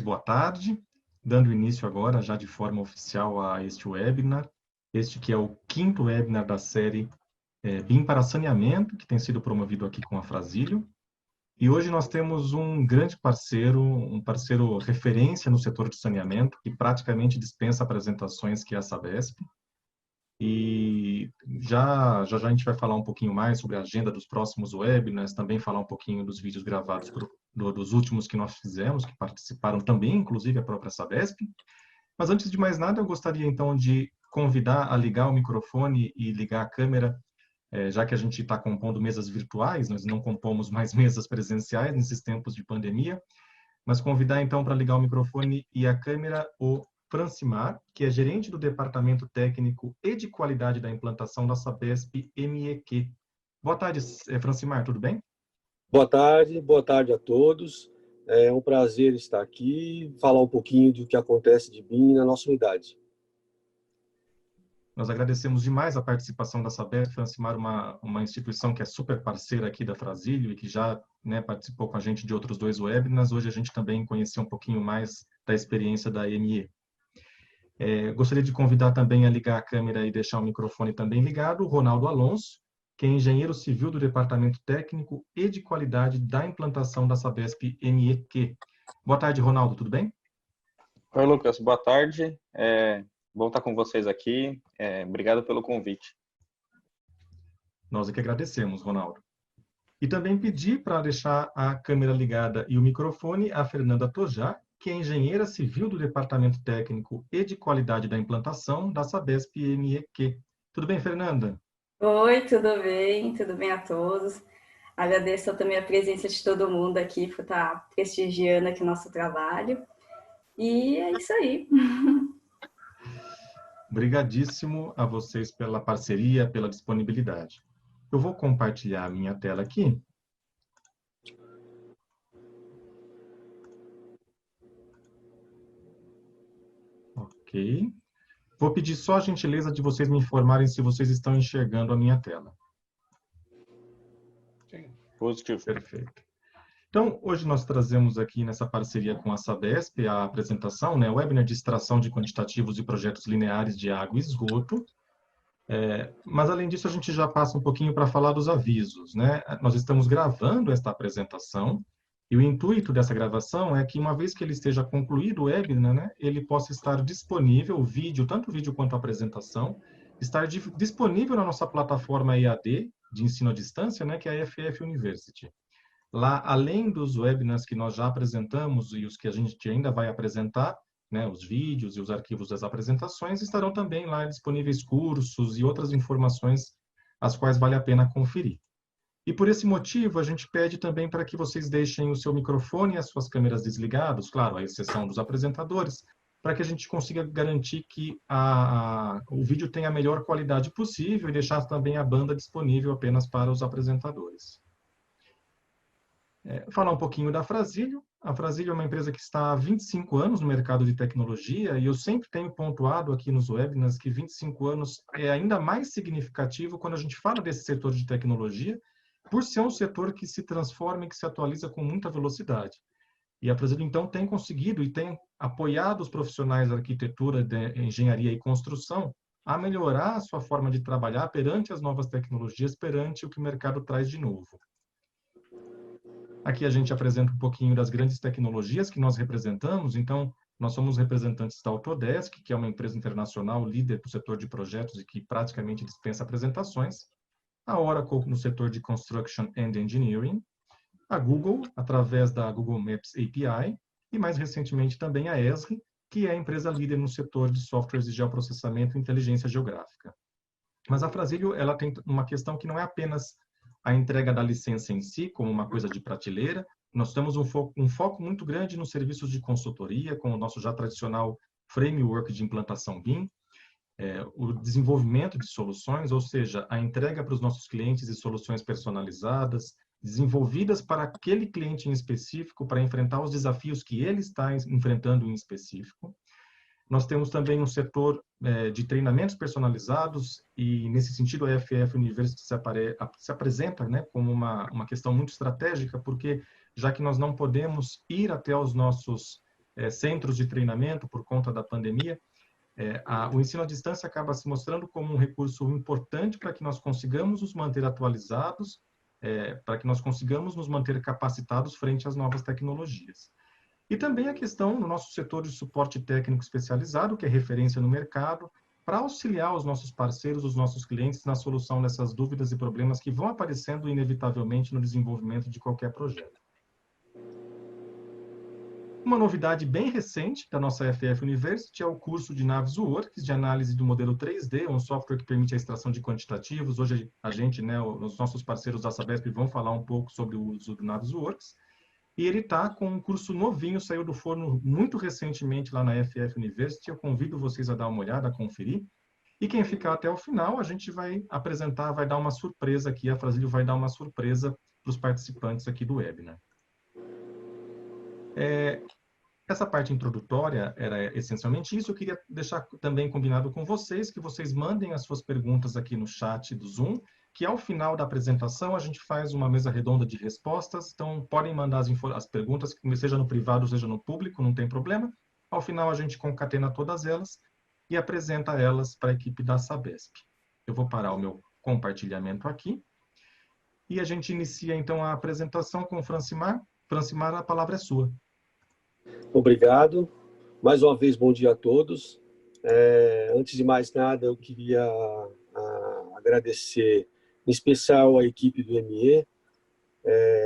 boa tarde, dando início agora, já de forma oficial, a este webinar, este que é o quinto webinar da série BIM para Saneamento, que tem sido promovido aqui com a Frazilio. E hoje nós temos um grande parceiro, um parceiro referência no setor de saneamento, que praticamente dispensa apresentações, que é a Sabesp. E já a gente vai falar um pouquinho mais sobre a agenda dos próximos webinars, também falar um pouquinho dos vídeos gravados dos últimos que nós fizemos, que participaram também, inclusive, a própria Sabesp. Mas antes de mais nada, eu gostaria então de convidar a ligar o microfone e ligar a câmera, já que a gente está compondo mesas virtuais, nós não compomos mais mesas presenciais nesses tempos de pandemia, mas convidar então para ligar o microfone e a câmera o Francimar, que é gerente do Departamento Técnico e de Qualidade da Implantação da Sabesp MEQ. Boa tarde, Francimar, tudo bem? Boa tarde a todos. É um prazer estar aqui, falar um pouquinho do que acontece de BIM na nossa unidade. Nós agradecemos demais a participação da Sabesp, Francimar, uma instituição que é super parceira aqui da Frazilio e que já participou com a gente de outros 2 webinars. Hoje a gente também conheceu um pouquinho mais da experiência da ME. Gostaria de convidar também a ligar a câmera e deixar o microfone também ligado, o Ronaldo Alonso, que é engenheiro civil do Departamento Técnico e de Qualidade da Implantação da Sabesp MEQ. Boa tarde, Ronaldo, tudo bem? Oi, Lucas, boa tarde. Bom estar com vocês aqui. Obrigado pelo convite. Nós é que agradecemos, Ronaldo. E também pedir para deixar a câmera ligada e o microfone a Fernanda Tojar, que é engenheira civil do Departamento Técnico e de Qualidade da Implantação da Sabesp MEQ. Tudo bem, Fernanda? Oi, tudo bem a todos. Agradeço também a presença de todo mundo aqui por estar prestigiando aqui o nosso trabalho. E é isso aí. Obrigadíssimo a vocês pela parceria, pela disponibilidade. Eu vou compartilhar a minha tela aqui. Ok. Vou pedir só a gentileza de vocês me informarem se vocês estão enxergando a minha tela. Sim, positivo. Perfeito. Então, hoje nós trazemos aqui nessa parceria com a Sabesp a apresentação, o webinar de extração de quantitativos e projetos lineares de água e esgoto. Mas, além disso, a gente já passa um pouquinho para falar dos avisos, Nós estamos gravando esta apresentação e o intuito dessa gravação é que, uma vez que ele esteja concluído o webinar, ele possa estar disponível, o vídeo, tanto o vídeo quanto a apresentação, estar disponível na nossa plataforma EAD de ensino à distância, que é a FF University. Lá, além dos webinars que nós já apresentamos e os que a gente ainda vai apresentar, os vídeos e os arquivos das apresentações, estarão também lá disponíveis cursos e outras informações as quais vale a pena conferir. E por esse motivo, a gente pede também para que vocês deixem o seu microfone e as suas câmeras desligados, claro, à exceção dos apresentadores, para que a gente consiga garantir que o vídeo tenha a melhor qualidade possível e deixar também a banda disponível apenas para os apresentadores. Falar um pouquinho da Frazilio. A Frazilio é uma empresa que está há 25 anos no mercado de tecnologia e eu sempre tenho pontuado aqui nos webinars que 25 anos é ainda mais significativo quando a gente fala desse setor de tecnologia, por ser um setor que se transforma e que se atualiza com muita velocidade. E a Frazilio, então, tem conseguido e tem apoiado os profissionais da arquitetura, de engenharia e construção a melhorar a sua forma de trabalhar perante as novas tecnologias, perante o que o mercado traz de novo. Aqui a gente apresenta um pouquinho das grandes tecnologias que nós representamos. Então, nós somos representantes da Autodesk, que é uma empresa internacional líder do setor de projetos e que praticamente dispensa apresentações. A Oracle no setor de Construction and Engineering. A Google, através da Google Maps API. E, mais recentemente, também a Esri, que é a empresa líder no setor de softwares de geoprocessamento e inteligência geográfica. Mas a Frazilio, ela tem uma questão que não é apenas a entrega da licença em si, como uma coisa de prateleira. Nós temos um foco muito grande nos serviços de consultoria, com o nosso já tradicional framework de implantação BIM, o desenvolvimento de soluções, ou seja, a entrega para os nossos clientes de soluções personalizadas, desenvolvidas para aquele cliente em específico, para enfrentar os desafios que ele está enfrentando em específico. Nós temos também um setor de treinamentos personalizados e, nesse sentido, a FF University se apresenta como uma questão muito estratégica, porque, já que nós não podemos ir até os nossos centros de treinamento por conta da pandemia. O ensino à distância acaba se mostrando como um recurso importante para que nós consigamos nos manter atualizados, para que nós consigamos nos manter capacitados frente às novas tecnologias. E também a questão no nosso setor de suporte técnico especializado, que é referência no mercado, para auxiliar os nossos parceiros, os nossos clientes na solução dessas dúvidas e problemas que vão aparecendo inevitavelmente no desenvolvimento de qualquer projeto. Uma novidade bem recente da nossa FF University é o curso de Navisworks, de análise do modelo 3D, um software que permite a extração de quantitativos. Hoje a gente, os nossos parceiros da Sabesp vão falar um pouco sobre o uso do Navisworks. E ele está com um curso novinho, saiu do forno muito recentemente lá na FF University. Eu convido vocês a dar uma olhada, a conferir. E quem ficar até o final, a gente vai apresentar, vai dar uma surpresa aqui, a Frazilio vai dar uma surpresa para os participantes aqui do webinar. Essa parte introdutória era essencialmente isso. Eu queria deixar também combinado com vocês, que vocês mandem as suas perguntas aqui no chat do Zoom, que ao final da apresentação a gente faz uma mesa redonda de respostas. Então, podem mandar as perguntas, seja no privado, seja no público, não tem problema. Ao final, a gente concatena todas elas e apresenta elas para a equipe da Sabesp. Eu vou parar o meu compartilhamento aqui. E a gente inicia, então, a apresentação com o Francimar. Francimar, a palavra é sua. Obrigado. Mais uma vez, bom dia a todos. Antes de mais nada, eu queria agradecer, em especial, a equipe do ME.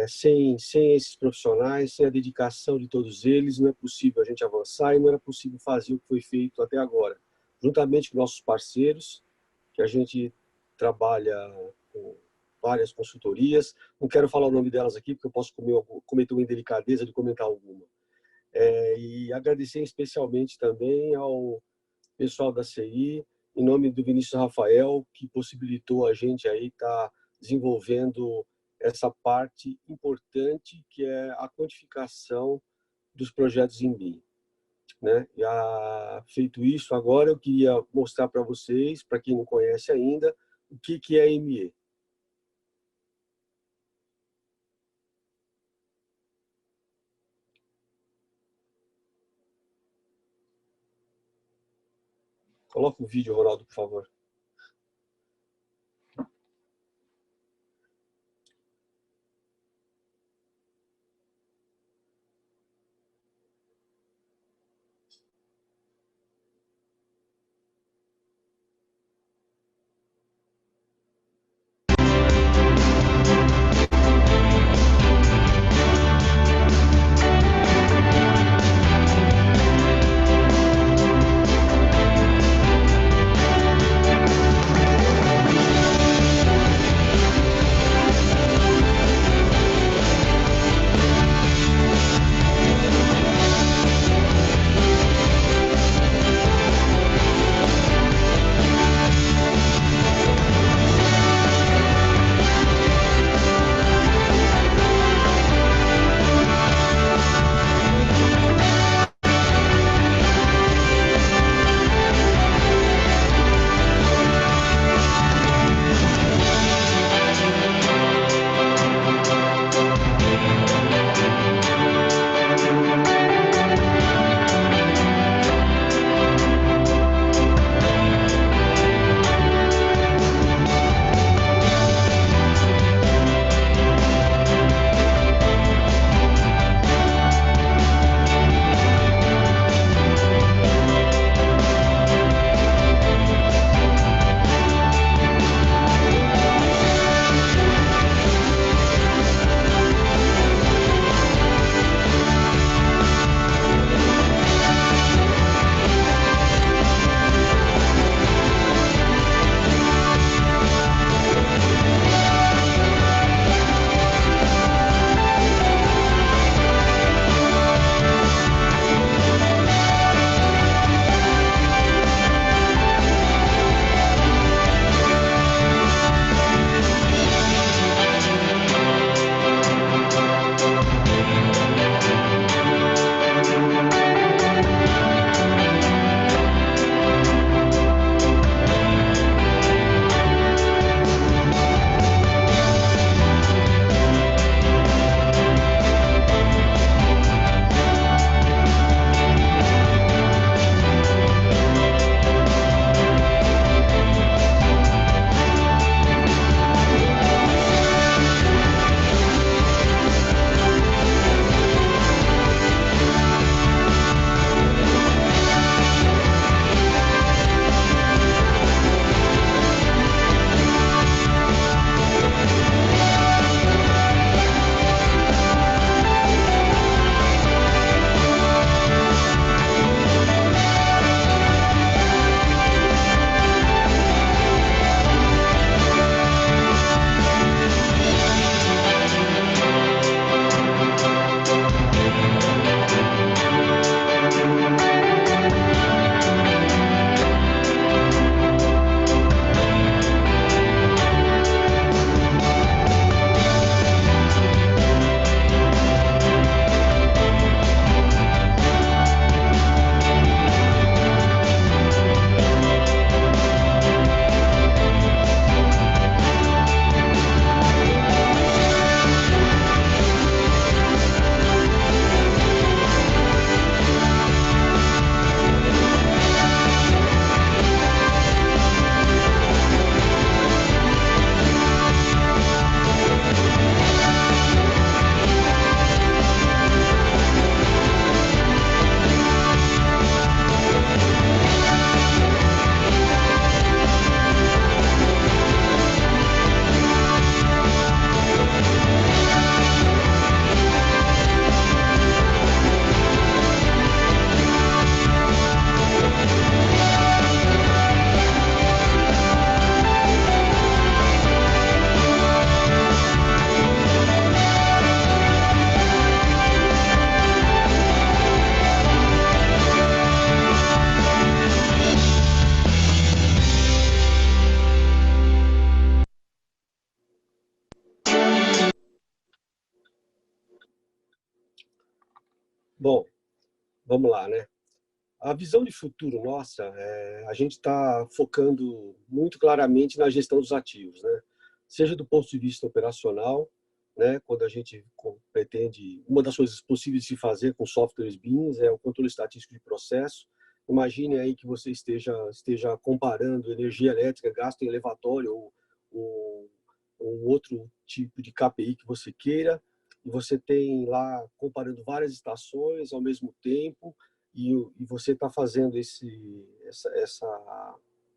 Sem esses profissionais, sem a dedicação de todos eles, não é possível a gente avançar e não era possível fazer o que foi feito até agora. Juntamente com nossos parceiros, que a gente trabalha com várias consultorias. Não quero falar o nome delas aqui, porque eu posso cometer uma indelicadeza de comentar alguma. E agradecer especialmente também ao pessoal da CI, em nome do Vinícius Rafael, que possibilitou a gente aí estar desenvolvendo essa parte importante, que é a quantificação dos projetos em BIM. Né? Feito isso, agora eu queria mostrar para vocês, para quem não conhece ainda, o que é ME. Coloca o vídeo, Ronaldo, por favor. Bom, vamos lá, né? A visão de futuro nossa, a gente está focando muito claramente na gestão dos ativos, né? Seja do ponto de vista operacional, né? Quando a gente pretende, uma das coisas possíveis de se fazer com softwares BIMs é o controle estatístico de processo. Imagine aí que você esteja comparando energia elétrica, gasto em elevatório ou outro tipo de KPI que você queira, e você tem lá comparando várias estações ao mesmo tempo, e você está fazendo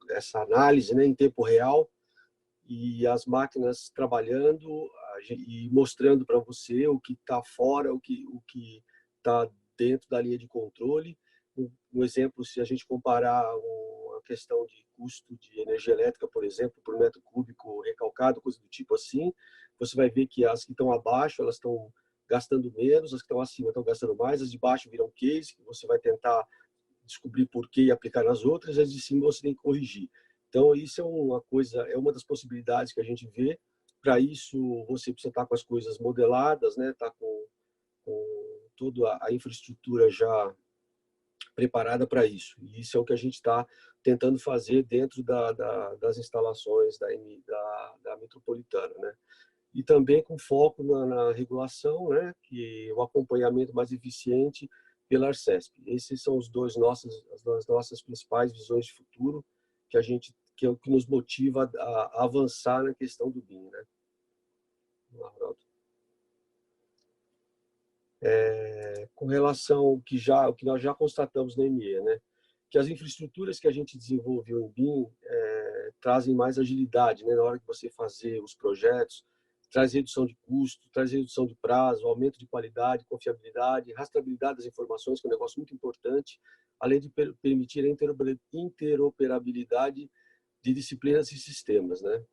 essa análise, né, em tempo real, e as máquinas trabalhando e mostrando para você o que está fora, o que está dentro da linha de controle. Um exemplo, se a gente comparar uma questão de custo de energia elétrica, por exemplo, por metro cúbico recalcado, coisa do tipo assim, você vai ver que as que estão abaixo, elas estão gastando menos, as que estão acima estão gastando mais, as de baixo viram case, que você vai tentar descobrir por que e aplicar nas outras, as de cima você tem que corrigir. Então, isso é uma coisa, é uma das possibilidades que a gente vê. Para isso, você precisa estar com as coisas modeladas, né? Tá com toda a infraestrutura já preparada para isso. E isso é o que a gente está tentando fazer dentro das instalações da metropolitana, né? E também com foco na regulação, né? Que o acompanhamento mais eficiente pela Arcesp. Esses são as duas nossas principais visões de futuro que é o que nos motiva a avançar na questão do BIM, né? Com relação ao que nós já constatamos na ME, né? Que as infraestruturas que a gente desenvolveu em BIM trazem mais agilidade, né? Na hora que você fazer os projetos, traz redução de custo, traz redução de prazo, aumento de qualidade, confiabilidade, rastreabilidade das informações, que é um negócio muito importante, além de permitir a interoperabilidade de disciplinas e sistemas, né?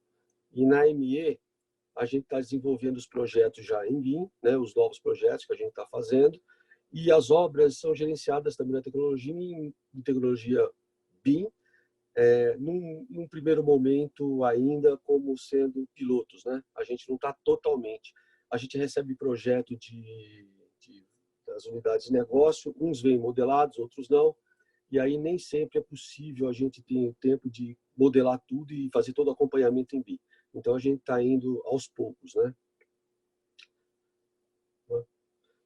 E na ME, a gente está desenvolvendo os projetos já em BIM, né? Os novos projetos que a gente está fazendo, e as obras são gerenciadas também na tecnologia, em tecnologia BIM, num primeiro momento ainda como sendo pilotos, né? A gente não está totalmente. A gente recebe projeto das unidades de negócio, uns vêm modelados, outros não, e aí nem sempre é possível a gente ter o tempo de modelar tudo e fazer todo o acompanhamento em BIM. Então a gente está indo aos poucos, né?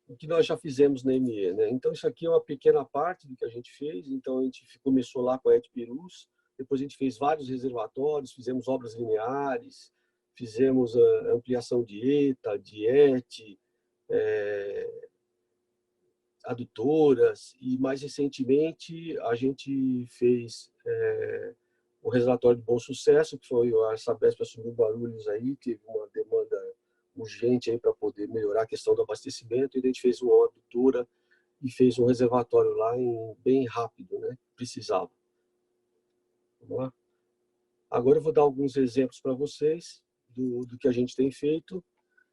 O que nós já fizemos na ME, né? Então isso aqui é uma pequena parte do que a gente fez. Então a gente começou lá com a Etperus, depois a gente fez vários reservatórios, fizemos obras lineares, fizemos a ampliação de ETA, de ET, adutoras, e mais recentemente a gente fez o reservatório de Bom Sucesso, que foi a Sabesp assumiu Guarulhos aí, teve uma demanda urgente aí para poder melhorar a questão do abastecimento, e a gente fez uma adutora e fez um reservatório lá bem rápido, né? Precisava. Vamos lá? Agora eu vou dar alguns exemplos para vocês do que a gente tem feito.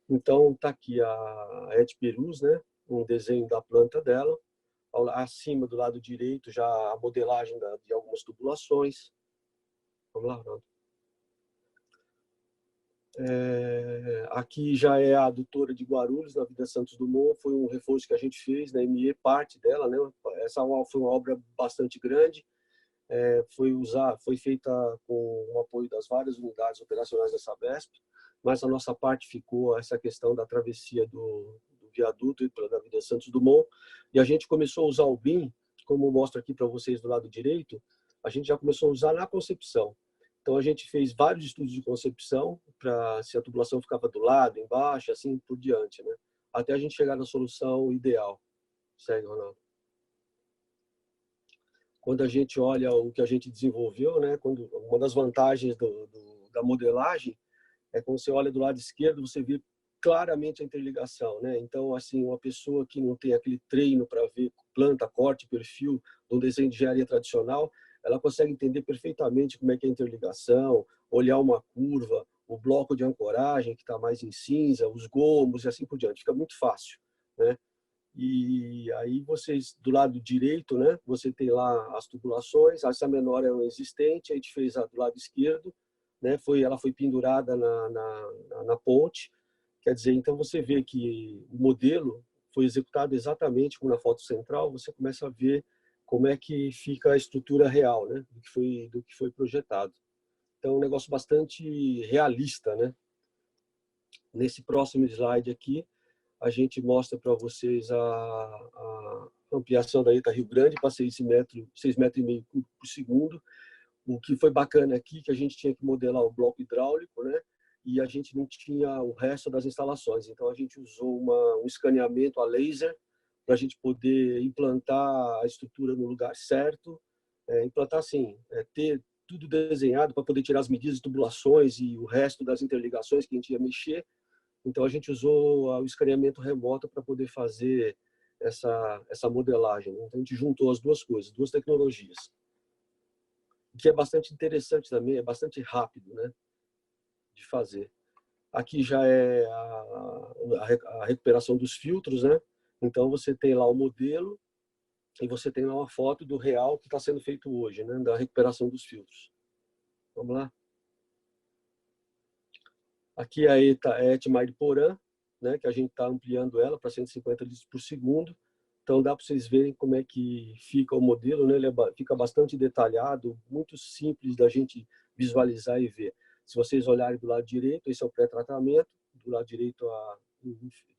Então está aqui a Etperus, né? Um desenho da planta dela. Acima do lado direito já a modelagem de algumas tubulações. Vamos lá, Ronaldo. Aqui já é a adutora de Guarulhos, na Avenida Santos Dumont. Foi um reforço que a gente fez na ME, parte dela, né? Essa foi uma obra bastante grande. Foi feita com o apoio das várias unidades operacionais da Sabesp, mas a nossa parte ficou essa questão da travessia do viaduto da Avenida Santos Dumont, e a gente começou a usar o BIM, como eu mostro aqui para vocês do lado direito, a gente já começou a usar na concepção. Então a gente fez vários estudos de concepção para se a tubulação ficava do lado, embaixo, assim por diante, né? Até a gente chegar na solução ideal. Segue, Ronaldo. Quando a gente olha o que a gente desenvolveu, né? Uma das vantagens da modelagem é quando você olha do lado esquerdo, você vê claramente a interligação, né? Então, assim, uma pessoa que não tem aquele treino para ver planta, corte, perfil, de um desenho de engenharia tradicional, ela consegue entender perfeitamente como é que é a interligação, olhar uma curva, o bloco de ancoragem que está mais em cinza, os gomos e assim por diante. Fica muito fácil, né? E aí vocês, do lado direito, né, você tem lá as tubulações, essa menor é uma existente, a gente fez a do lado esquerdo, né, ela foi pendurada na ponte, quer dizer, então você vê que o modelo foi executado exatamente como na foto central, você começa a ver como é que fica a estrutura real, né, do que foi projetado. Então, é um negócio bastante realista, né? Nesse próximo slide aqui, a gente mostra para vocês a ampliação da ETA Rio Grande para 6,5 metros cúbicos por segundo. O que foi bacana aqui, que a gente tinha que modelar o bloco hidráulico, né? E a gente não tinha o resto das instalações. Então, a gente usou um escaneamento a laser para a gente poder implantar a estrutura no lugar certo. Implantar, assim, ter tudo desenhado para poder tirar as medidas de tubulações e o resto das interligações que a gente ia mexer. Então, a gente usou o escaneamento remoto para poder fazer essa modelagem. Então, a gente juntou as duas coisas, duas tecnologias. O que é bastante interessante também, é bastante rápido, né, de fazer. Aqui já é a recuperação dos filtros, né? Então, você tem lá o modelo e você tem lá uma foto do real que está sendo feito hoje, né, da recuperação dos filtros. Vamos lá? Aqui a Etmar de Porã, né, que a gente está ampliando ela para 150 litros por segundo. Então, dá para vocês verem como é que fica o modelo, né? Ele fica bastante detalhado, muito simples da gente visualizar e ver. Se vocês olharem do lado direito, esse é o pré-tratamento, do lado direito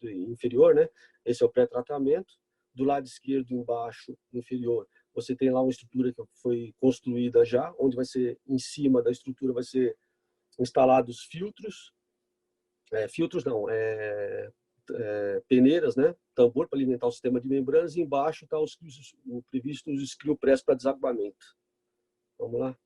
inferior, né? Esse é o pré-tratamento. Do lado esquerdo, embaixo, inferior, você tem lá uma estrutura que foi construída já, onde vai ser, em cima da estrutura, vai ser instalados filtros, peneiras, né? Tambor para alimentar o sistema de membranas, e embaixo está os previstos os criopress para desaguamento. Vamos lá.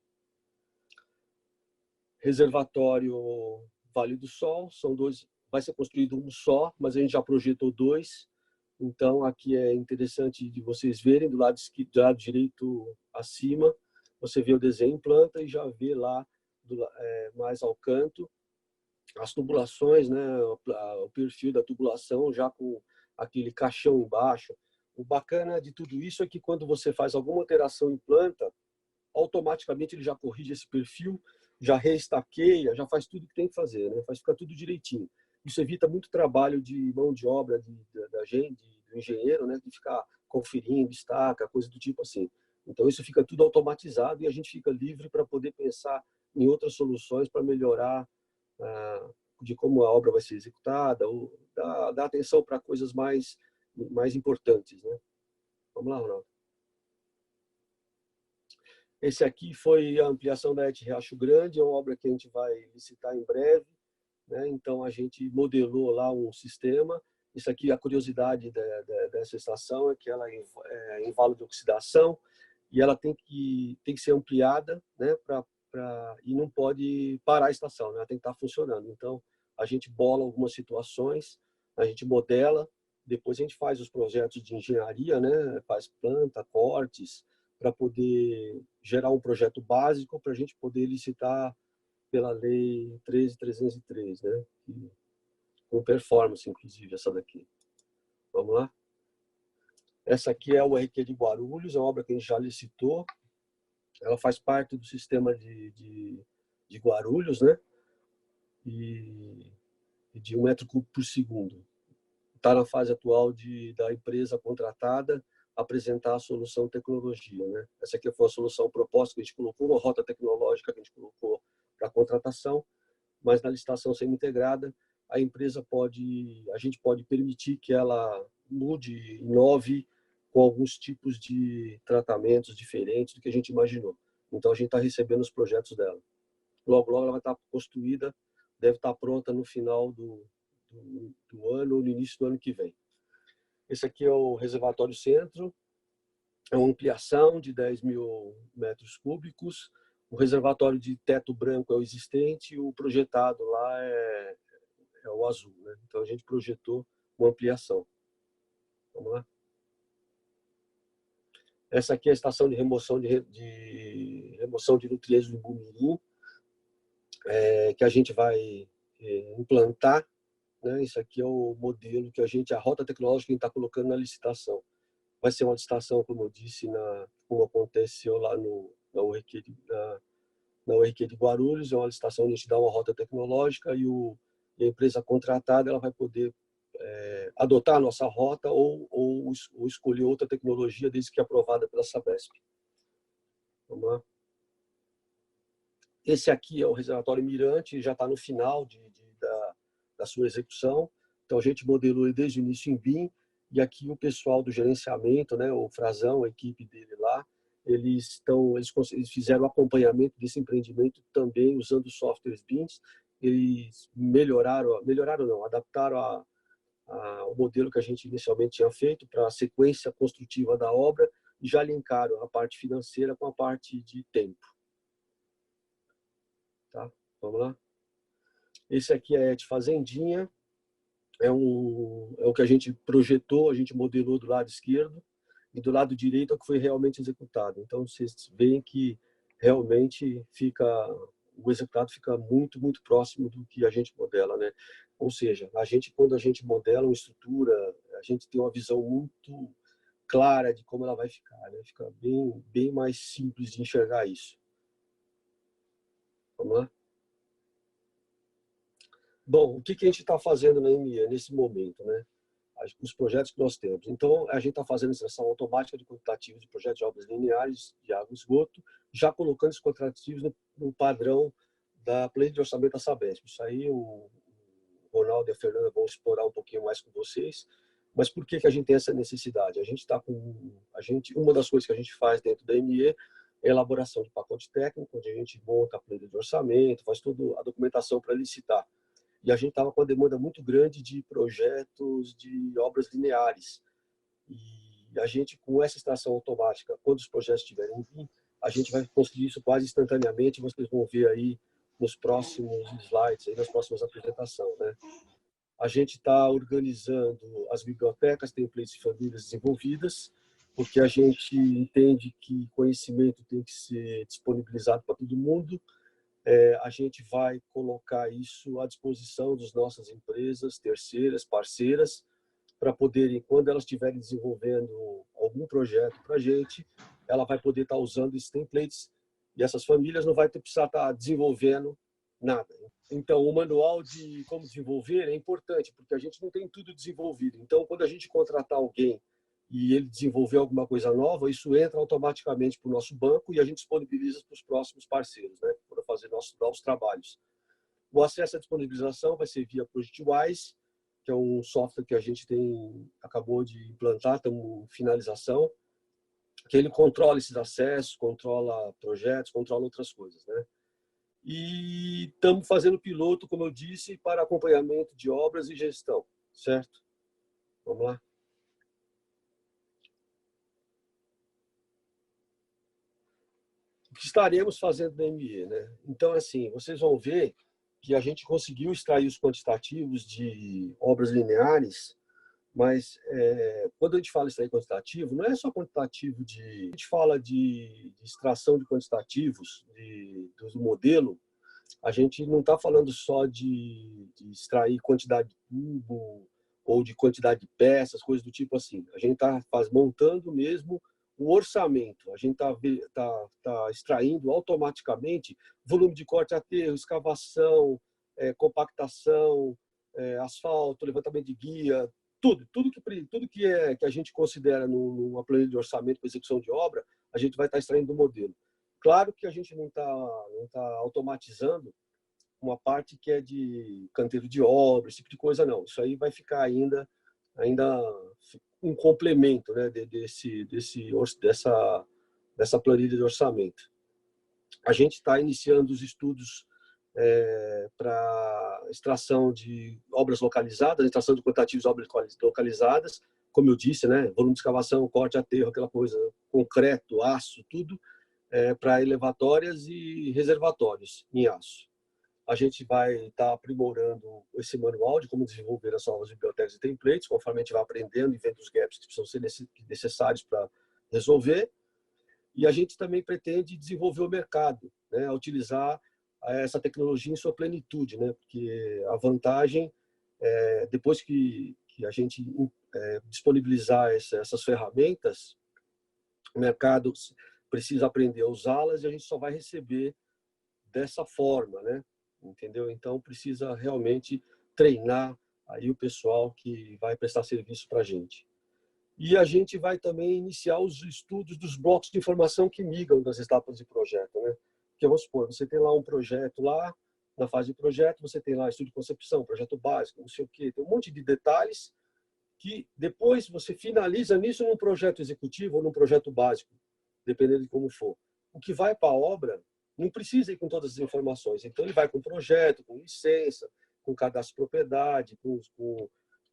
Reservatório Vale do Sol, são dois, vai ser construído um só, mas a gente já projetou dois. Então, aqui é interessante de vocês verem, do lado direito acima, você vê o desenho em planta e já vê lá mais ao canto as tubulações, né, o perfil da tubulação já com aquele caixão embaixo. O bacana de tudo isso é que quando você faz alguma alteração em planta, automaticamente ele já corrige esse perfil, já reestaqueia, já faz tudo que tem que fazer, né? Faz ficar tudo direitinho. Isso evita muito trabalho de mão de obra da gente, do engenheiro, né, de ficar conferindo, estaca, coisa do tipo assim. Então isso fica tudo automatizado e a gente fica livre para poder pensar em outras soluções para melhorar de como a obra vai ser executada, ou dar atenção para coisas mais importantes, né? Vamos lá, Ronaldo. Esse aqui foi a ampliação da ET Riacho Grande, é uma obra que a gente vai licitar em breve, né? Então, a gente modelou lá um sistema. Isso aqui, a curiosidade dessa estação é que ela é em valo de oxidação e ela tem que ser ampliada, né? E não pode parar a estação, né? Ela tem que estar funcionando. Então, a gente bola algumas situações, a gente modela, depois a gente faz os projetos de engenharia, né? Faz planta, cortes, para poder gerar um projeto básico para a gente poder licitar pela lei 13.303, né? Com performance, inclusive, essa daqui. Vamos lá? Essa aqui é o RQ de Guarulhos, é uma obra que a gente já licitou. Ela faz parte do sistema de Guarulhos, né? E de 1 metro cúbico por segundo. Está na fase atual da empresa contratada apresentar a solução tecnologia, né? Essa aqui foi a solução proposta que a gente colocou, uma rota tecnológica que a gente colocou para a contratação, mas na licitação semi-integrada, a gente pode permitir que ela mude, inove com alguns tipos de tratamentos diferentes do que a gente imaginou. Então, a gente está recebendo os projetos dela. Logo, logo ela vai estar construída, deve estar pronta no final do ano ou no início do ano que vem. Esse aqui é o reservatório centro, é uma ampliação de 10.000 metros cúbicos. O reservatório de teto branco é o existente e o projetado lá é o azul, né? Então a gente projetou uma ampliação. Vamos lá? Essa aqui é a estação de remoção de nutrientes do Bumirim, que a gente vai implantar, né? Isso aqui é o modelo que a rota tecnológica que a gente está colocando na licitação. Vai ser uma licitação, como eu disse, como aconteceu lá na URQ de Guarulhos, é uma licitação onde a gente dá uma rota tecnológica e a empresa contratada ela vai poder adotar a nossa rota ou escolher outra tecnologia desde que aprovada pela Sabesp. Vamos lá. Esse aqui é o reservatório Mirante, já está no final da sua execução. Então, a gente modelou ele desde o início em BIM, e aqui o pessoal do gerenciamento, né, o Frazão, a equipe dele lá, eles fizeram o acompanhamento desse empreendimento também usando softwares BIM. Eles adaptaram o modelo que a gente inicialmente tinha feito para a sequência construtiva da obra e já linkaram a parte financeira com a parte de tempo. Tá? Vamos lá? Esse aqui é de Fazendinha, é o que a gente projetou, a gente modelou do lado esquerdo, e do lado direito é o que foi realmente executado. Então, vocês veem que realmente o executado fica muito, muito próximo do que a gente modela, né? Ou seja, quando a gente modela uma estrutura, a gente tem uma visão muito clara de como ela vai ficar, né? Fica bem, bem mais simples de enxergar isso. Vamos lá? Bom, o que a gente está fazendo na ME nesse momento, né? Os projetos que nós temos. Então, a gente está fazendo extração automática de quantitativos de projetos de obras lineares de água e esgoto, já colocando esses quantitativos no padrão da planilha de orçamento da Sabesp. Isso aí o Ronaldo e a Fernanda vão explorar um pouquinho mais com vocês. Mas por que a gente tem essa necessidade? Uma das coisas que a gente faz dentro da ME é a elaboração de pacote técnico, onde a gente monta a planilha de orçamento, faz toda a documentação para licitar. E a gente estava com uma demanda muito grande de projetos de obras lineares. E a gente, com essa extração automática, quando os projetos estiverem vindo, a gente vai conseguir isso quase instantaneamente. Vocês vão ver aí nos próximos slides, aí nas próximas apresentações, né? A gente está organizando as bibliotecas, templates e famílias desenvolvidas, porque a gente entende que conhecimento tem que ser disponibilizado para todo mundo. A gente vai colocar isso à disposição das nossas empresas, terceiras, parceiras, para poderem, quando elas estiverem desenvolvendo algum projeto para a gente, ela vai poder estar usando esses templates e essas famílias não vai precisar estar desenvolvendo nada. Então, o manual de como desenvolver é importante, porque a gente não tem tudo desenvolvido. Então, quando a gente contratar alguém e ele desenvolver alguma coisa nova, isso entra automaticamente para o nosso banco e a gente disponibiliza para os próximos parceiros, né, para fazer nossos novos trabalhos. O acesso à disponibilização vai ser via ProjectWise, que é um software que a gente acabou de implantar, estamos em finalização, que ele controla esses acessos, controla projetos, controla outras coisas, né? E estamos fazendo piloto, como eu disse, para acompanhamento de obras e gestão, certo? Vamos lá. O que estaremos fazendo na ME, né? Então, assim, vocês vão ver que a gente conseguiu extrair os quantitativos de obras lineares, mas quando a gente fala extrair quantitativo, não é só quantitativo a gente fala de extração de quantitativos do modelo, a gente não está falando só de extrair quantidade de tubo ou de quantidade de peças, coisas do tipo assim. A gente está montando mesmo o orçamento. A gente tá extraindo automaticamente volume de corte a aterro, escavação, compactação, asfalto, levantamento de guia, tudo que a gente considera numa planilha de orçamento para execução de obra, a gente vai estar extraindo do modelo. Claro que a gente não tá automatizando uma parte que é de canteiro de obra, esse tipo de coisa, não. Isso aí vai ficar ainda um complemento, né, dessa planilha de orçamento. A gente está iniciando os estudos para extração de obras localizadas, extração de quantitativos de obras localizadas, como eu disse, né, volume de escavação, corte a aterro, aquela coisa, concreto, aço, tudo, para elevatórias e reservatórios em aço. A gente vai estar aprimorando esse manual de como desenvolver as novas bibliotecas e templates, conforme a gente vai aprendendo e vendo os gaps que precisam ser necessários para resolver. E a gente também pretende desenvolver o mercado, né, utilizar essa tecnologia em sua plenitude, né, porque a vantagem, depois que a gente disponibilizar essas ferramentas, o mercado precisa aprender a usá-las e a gente só vai receber dessa forma, né? Entendeu? Então precisa realmente treinar aí o pessoal que vai prestar serviço para a gente. E a gente vai também iniciar os estudos dos blocos de informação que migram das etapas de projeto, né? Porque, vamos supor, você tem lá um projeto lá, na fase de projeto, você tem lá estudo de concepção, projeto básico, não sei o quê, tem um monte de detalhes que depois você finaliza nisso num projeto executivo ou num projeto básico, dependendo de como for. O que vai para a obra não precisa ir com todas as informações. Então, ele vai com projeto, com licença, com cadastro de propriedade, com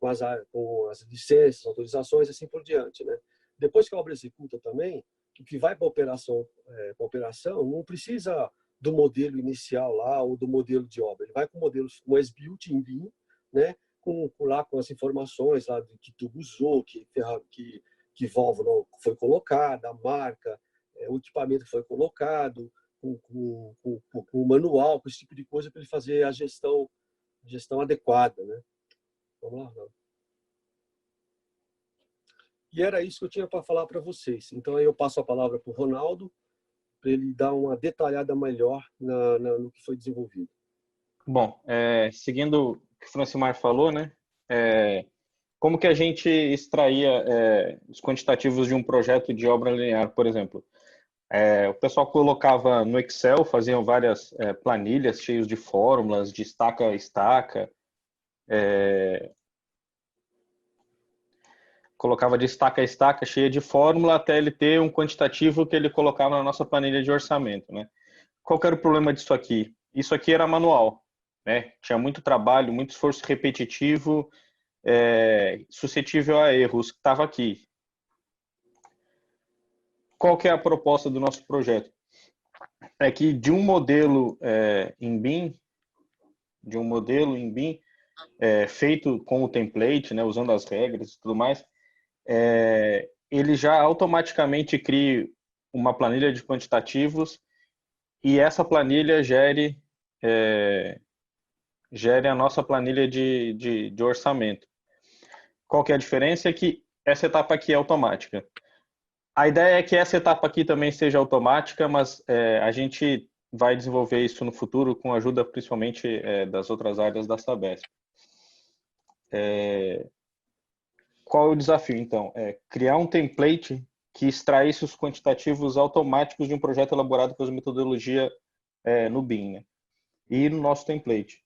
as licenças, autorizações, assim por diante, né? Depois que a obra executa também, o que vai para a operação não precisa do modelo inicial lá ou do modelo de obra. Ele vai com o modelo, um as-built em BIM, né? Com as informações lá de que tubo usou, que válvula foi colocada, a marca, o equipamento que foi colocado, com o manual, com esse tipo de coisa para ele fazer a gestão adequada, né? Vamos lá. E era isso que eu tinha para falar para vocês. Então aí eu passo a palavra para o Ronaldo para ele dar uma detalhada melhor no que foi desenvolvido. Bom, seguindo o que o Francimar falou, né? Como que a gente extraía os quantitativos de um projeto de obra linear, por exemplo? O pessoal colocava no Excel, faziam várias planilhas cheias de fórmulas, de estaca a estaca, colocava de estaca a estaca cheia de fórmula até ele ter um quantitativo que ele colocava na nossa planilha de orçamento, né? Qual que era o problema disso aqui? Isso aqui era manual, né? Tinha muito trabalho, muito esforço repetitivo, suscetível a erros, que estava aqui. Qual que é a proposta do nosso projeto? É que de um modelo em BIM, feito com o template, né, usando as regras e tudo mais, ele já automaticamente cria uma planilha de quantitativos e essa planilha gere a nossa planilha de orçamento. Qual que é a diferença? É que essa etapa aqui é automática. A ideia é que essa etapa aqui também seja automática, mas a gente vai desenvolver isso no futuro com a ajuda principalmente das outras áreas da Sabesp. Qual é o desafio, então? Criar um template que extraísse os quantitativos automáticos de um projeto elaborado com as metodologias no BIM, né? E no nosso template.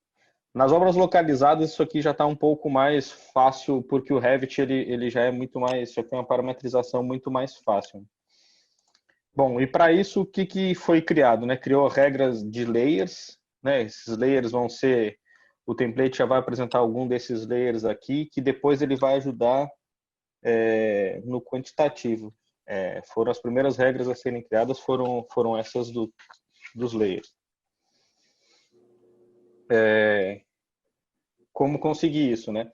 Nas obras localizadas, isso aqui já está um pouco mais fácil, porque o Revit ele já é muito mais, já tem uma parametrização muito mais fácil. Bom, e para isso, o que foi criado, né? Criou regras de layers, né? Esses layers vão ser, o template já vai apresentar algum desses layers aqui, que depois ele vai ajudar no quantitativo. Foram as primeiras regras a serem criadas, foram essas dos layers. Como conseguir isso, né?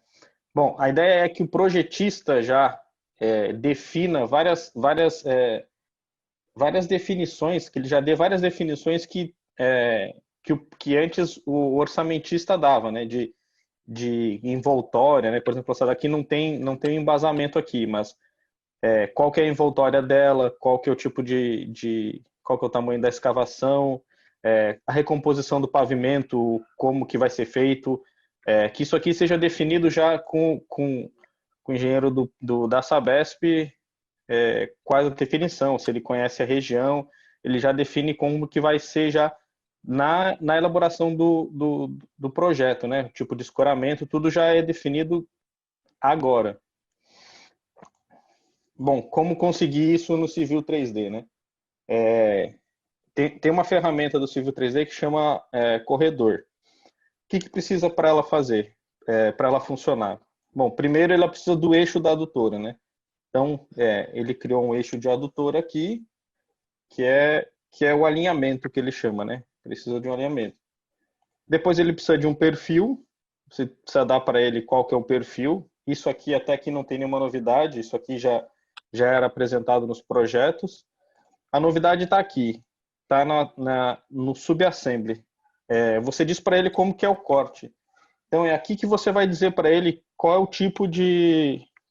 Bom, a ideia é que o projetista já defina várias definições, que ele já dê várias definições que antes o orçamentista dava, né? De envoltória, né? Por exemplo, essa daqui não tem embasamento aqui, mas qual que é a envoltória dela, qual que é o tipo qual que é o tamanho da escavação, a recomposição do pavimento, como que vai ser feito, que isso aqui seja definido já com o engenheiro da Sabesp, qual a definição, se ele conhece a região, ele já define como que vai ser já na elaboração do projeto, né? O tipo de escoramento, tudo já é definido agora. Bom, como conseguir isso no Civil 3D, né? Tem uma ferramenta do Civil 3D que chama corredor. O que precisa para ela fazer, para ela funcionar? Bom, primeiro ela precisa do eixo da adutora, né? Então, ele criou um eixo de adutora aqui, que é o alinhamento que ele chama, né? Precisa de um alinhamento. Depois ele precisa de um perfil, você precisa dar para ele qual que é o perfil. Isso aqui até aqui não tem nenhuma novidade, isso aqui já era apresentado nos projetos. A novidade está aqui, está no subassembly. Você diz para ele como que é o corte. Então é aqui que você vai dizer para ele qual é o tipo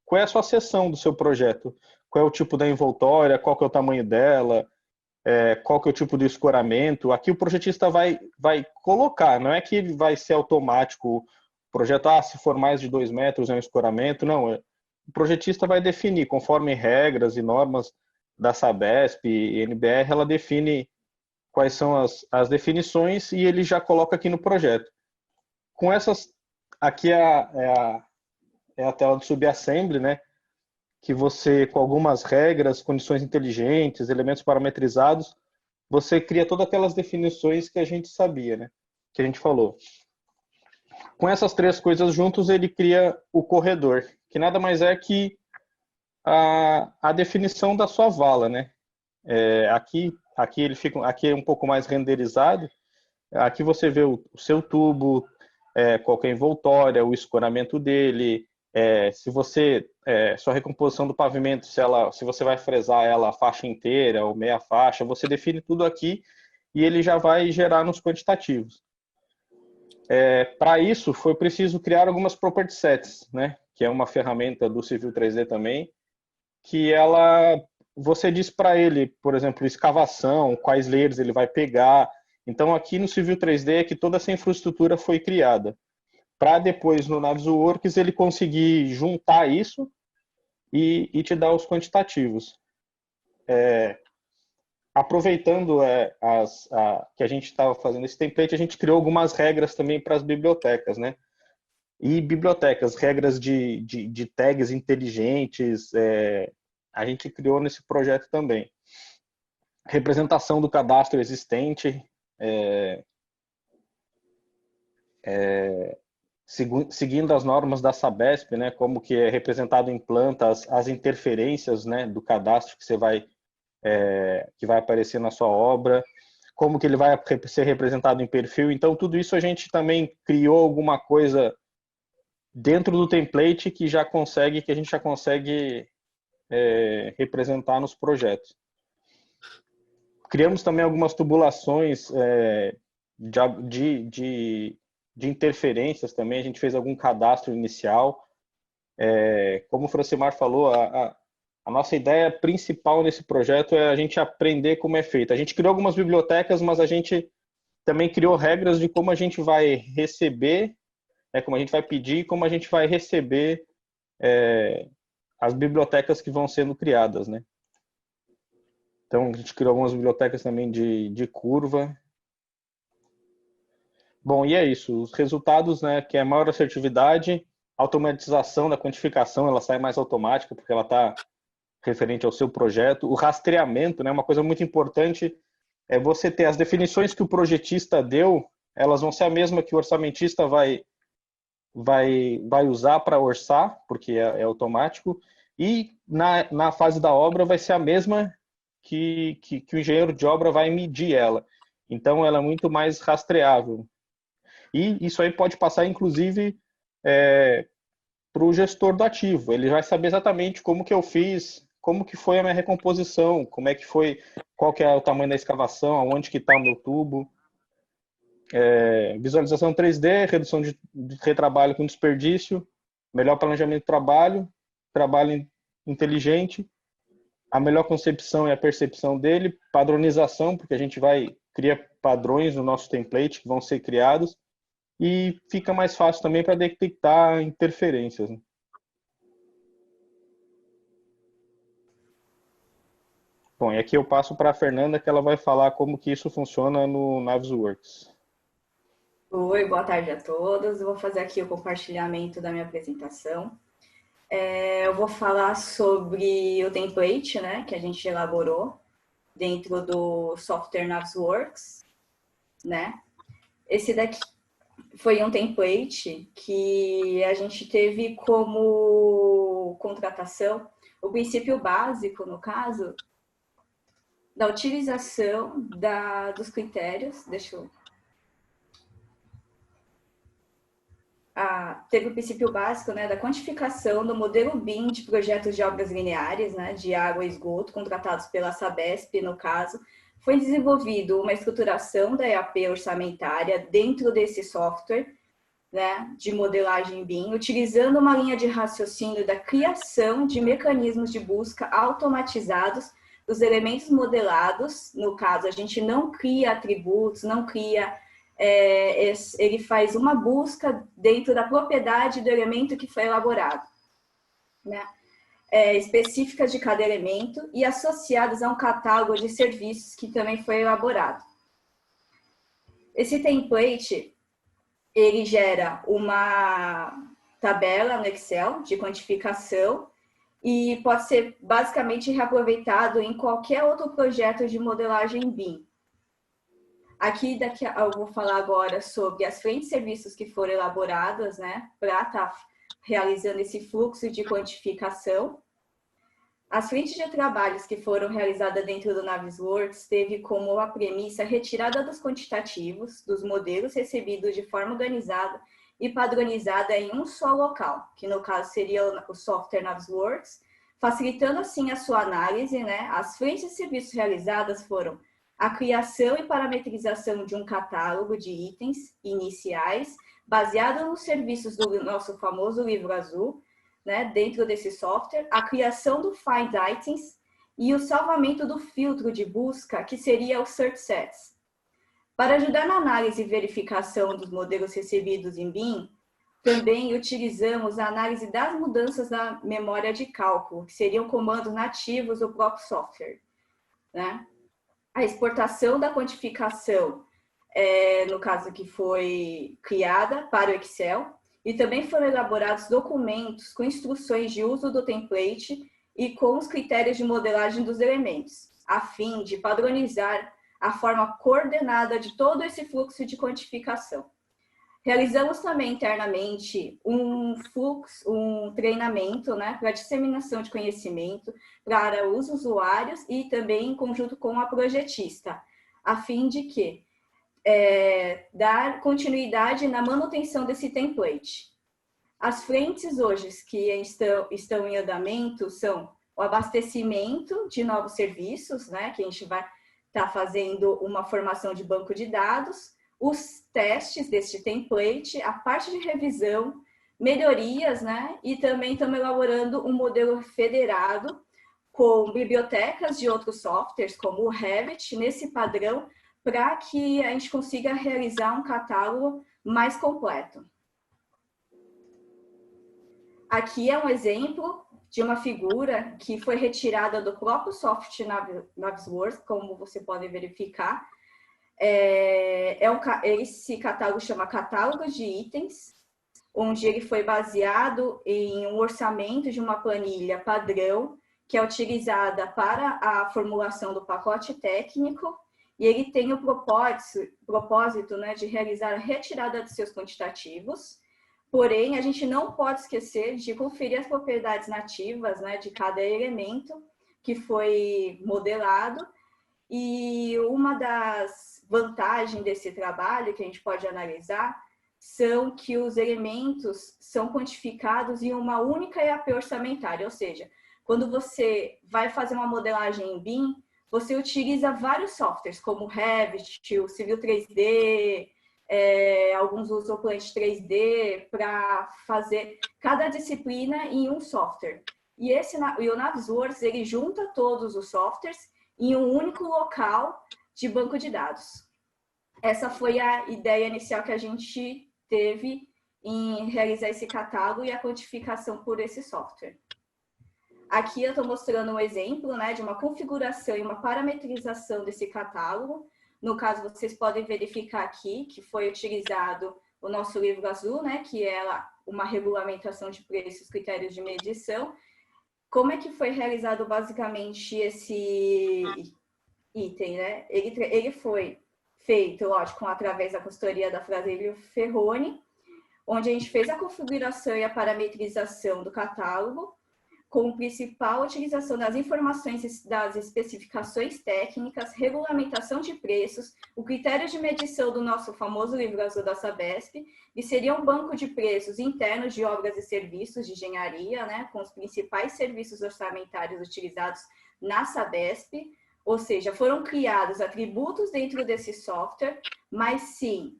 qual é a sua seção do seu projeto, qual é o tipo da envoltória, qual que é o tamanho dela, qual que é o tipo do escoramento. Aqui o projetista vai colocar, não é que ele vai ser automático, o projeto, se for mais de 2 metros é um escoramento. Não, o projetista vai definir, conforme regras e normas da Sabesp e NBR, ela define quais são as definições e ele já coloca aqui no projeto. Com essas, aqui é a tela do subassembly, né? Que você, com algumas regras, condições inteligentes, elementos parametrizados, você cria todas aquelas definições que a gente sabia, né? Que a gente falou. Com essas 3 coisas juntos, ele cria o corredor, que nada mais é que a definição da sua vala, né? Aqui é um pouco mais renderizado. Aqui você vê o seu tubo, qual que é a envoltória, o escoramento dele, sua recomposição do pavimento, se você vai fresar ela a faixa inteira ou meia faixa, você define tudo aqui e ele já vai gerar nos quantitativos. Para isso, foi preciso criar algumas property sets, né? Que é uma ferramenta do Civil 3D também, que você diz para ele, por exemplo, escavação, quais layers ele vai pegar. Então, aqui no Civil 3D é que toda essa infraestrutura foi criada, para depois no Navisworks ele conseguir juntar isso e te dar os quantitativos. Aproveitando que a gente estava fazendo esse template, a gente criou algumas regras também para as bibliotecas, né? E bibliotecas, regras de tags inteligentes, a gente criou nesse projeto também. Representação do cadastro existente, seguindo as normas da Sabesp, né, como que é representado em planta as interferências, né, do cadastro que vai aparecer na sua obra, como que ele vai ser representado em perfil. Então, tudo isso a gente também criou alguma coisa dentro do template que a gente já consegue representar nos projetos. Criamos também algumas tubulações de interferências também, a gente fez algum cadastro inicial. Como o Francimar falou, a nossa ideia principal nesse projeto é a gente aprender como é feito. A gente criou algumas bibliotecas, mas a gente também criou regras de como a gente vai receber, como a gente vai pedir e como a gente vai receber as bibliotecas que vão sendo criadas, né? Então, a gente criou algumas bibliotecas também de curva. Bom, e é isso. Os resultados, né, que é maior assertividade, automatização da quantificação, ela sai mais automática, porque ela está referente ao seu projeto. O rastreamento, né, uma coisa muito importante é você ter as definições que o projetista deu, elas vão ser a mesma que o orçamentista vai usar para orçar, porque é automático, e na fase da obra vai ser a mesma que o engenheiro de obra vai medir ela. Então, ela é muito mais rastreável. E isso aí pode passar, inclusive, para o gestor do ativo. Ele vai saber exatamente como que eu fiz, como que foi a minha recomposição, como é que foi, qual que é o tamanho da escavação, aonde que está o meu tubo. Visualização 3D, redução de retrabalho com desperdício, melhor planejamento de trabalho inteligente, a melhor concepção e a percepção dele, padronização, porque a gente vai criar padrões no nosso template que vão ser criados, e fica mais fácil também para detectar interferências, né? Bom, e aqui eu passo para a Fernanda, que ela vai falar como que isso funciona no Navisworks. Oi, boa tarde a todos. Eu vou fazer aqui o compartilhamento da minha apresentação. Eu vou falar sobre o template, né, que a gente elaborou dentro do software Navisworks, né? Esse daqui foi um template que a gente teve como contratação o princípio básico, no caso, da utilização dos critérios. Teve o princípio básico, né, da quantificação do modelo BIM de projetos de obras lineares, né, de água e esgoto, contratados pela Sabesp, no caso. Foi desenvolvido uma estruturação da EAP orçamentária dentro desse software, né, de modelagem BIM, utilizando uma linha de raciocínio da criação de mecanismos de busca automatizados dos elementos modelados. No caso, a gente não cria atributos, não cria ele faz uma busca dentro da propriedade do elemento que foi elaborado, né? Específicas de cada elemento e associadas a um catálogo de serviços que também foi elaborado. Esse template, ele gera uma tabela no Excel de quantificação e pode ser basicamente reaproveitado em qualquer outro projeto de modelagem BIM. Aqui eu vou falar agora sobre as frentes de serviços que foram elaboradas, né, para estar realizando esse fluxo de quantificação. As frentes de trabalhos que foram realizadas dentro do Navisworks teve como a premissa a retirada dos quantitativos, dos modelos recebidos de forma organizada e padronizada em um só local, que no caso seria o software Navisworks, facilitando assim a sua análise, né? As frentes de serviços realizadas foram a criação e parametrização de um catálogo de itens iniciais, baseado nos serviços do nosso famoso livro azul, né, dentro desse software, a criação do Find Items e o salvamento do filtro de busca, que seria o Search Sets. Para ajudar na análise e verificação dos modelos recebidos em BIM, também utilizamos a análise das mudanças da memória de cálculo, que seriam comandos nativos do próprio software, né? A exportação da quantificação, no caso que foi criada para o Excel, e também foram elaborados documentos com instruções de uso do template e com os critérios de modelagem dos elementos, a fim de padronizar a forma coordenada de todo esse fluxo de quantificação. Realizamos também internamente um treinamento, né, para disseminação de conhecimento para os usuários e também em conjunto com a projetista, a fim de que dar continuidade na manutenção desse template. As frentes hoje que estão em andamento são o abastecimento de novos serviços, né, que a gente vai estar fazendo uma formação de banco de dados, os testes deste template, a parte de revisão, melhorias, né, e também estamos elaborando um modelo federado com bibliotecas de outros softwares, como o Revit, nesse padrão, para que a gente consiga realizar um catálogo mais completo. Aqui é um exemplo de uma figura que foi retirada do próprio software Navisworks, como você pode verificar. Esse catálogo chama Catálogo de Itens, onde ele foi baseado em um orçamento de uma planilha padrão, que é utilizada para a formulação do pacote técnico, e ele tem o propósito, né, de realizar a retirada de seus quantitativos, porém, a gente não pode esquecer de conferir as propriedades nativas, né, de cada elemento que foi modelado, e uma das vantagens desse trabalho que a gente pode analisar são que os elementos são quantificados em uma única EAP orçamentária, ou seja, quando você vai fazer uma modelagem em BIM, você utiliza vários softwares, como o Revit, o Civil 3D, alguns usam o Plant 3D, para fazer cada disciplina em um software. E o Navisworks, ele junta todos os softwares em um único local de banco de dados. Essa foi a ideia inicial que a gente teve em realizar esse catálogo e a quantificação por esse software. Aqui eu estou mostrando um exemplo, né, de uma configuração e uma parametrização desse catálogo. No caso, vocês podem verificar aqui que foi utilizado o nosso livro azul, né, que é uma regulamentação de preços, critérios de medição. Como é que foi realizado basicamente esse item, né? Ele foi feito, lógico, através da consultoria da Frasilio Ferroni, onde a gente fez a configuração e a parametrização do catálogo, com principal utilização das informações das especificações técnicas, regulamentação de preços, o critério de medição do nosso famoso livro azul da Sabesp, e seria um banco de preços internos de obras e serviços de engenharia, né, com os principais serviços orçamentários utilizados na Sabesp, ou seja, foram criados atributos dentro desse software, mas sim,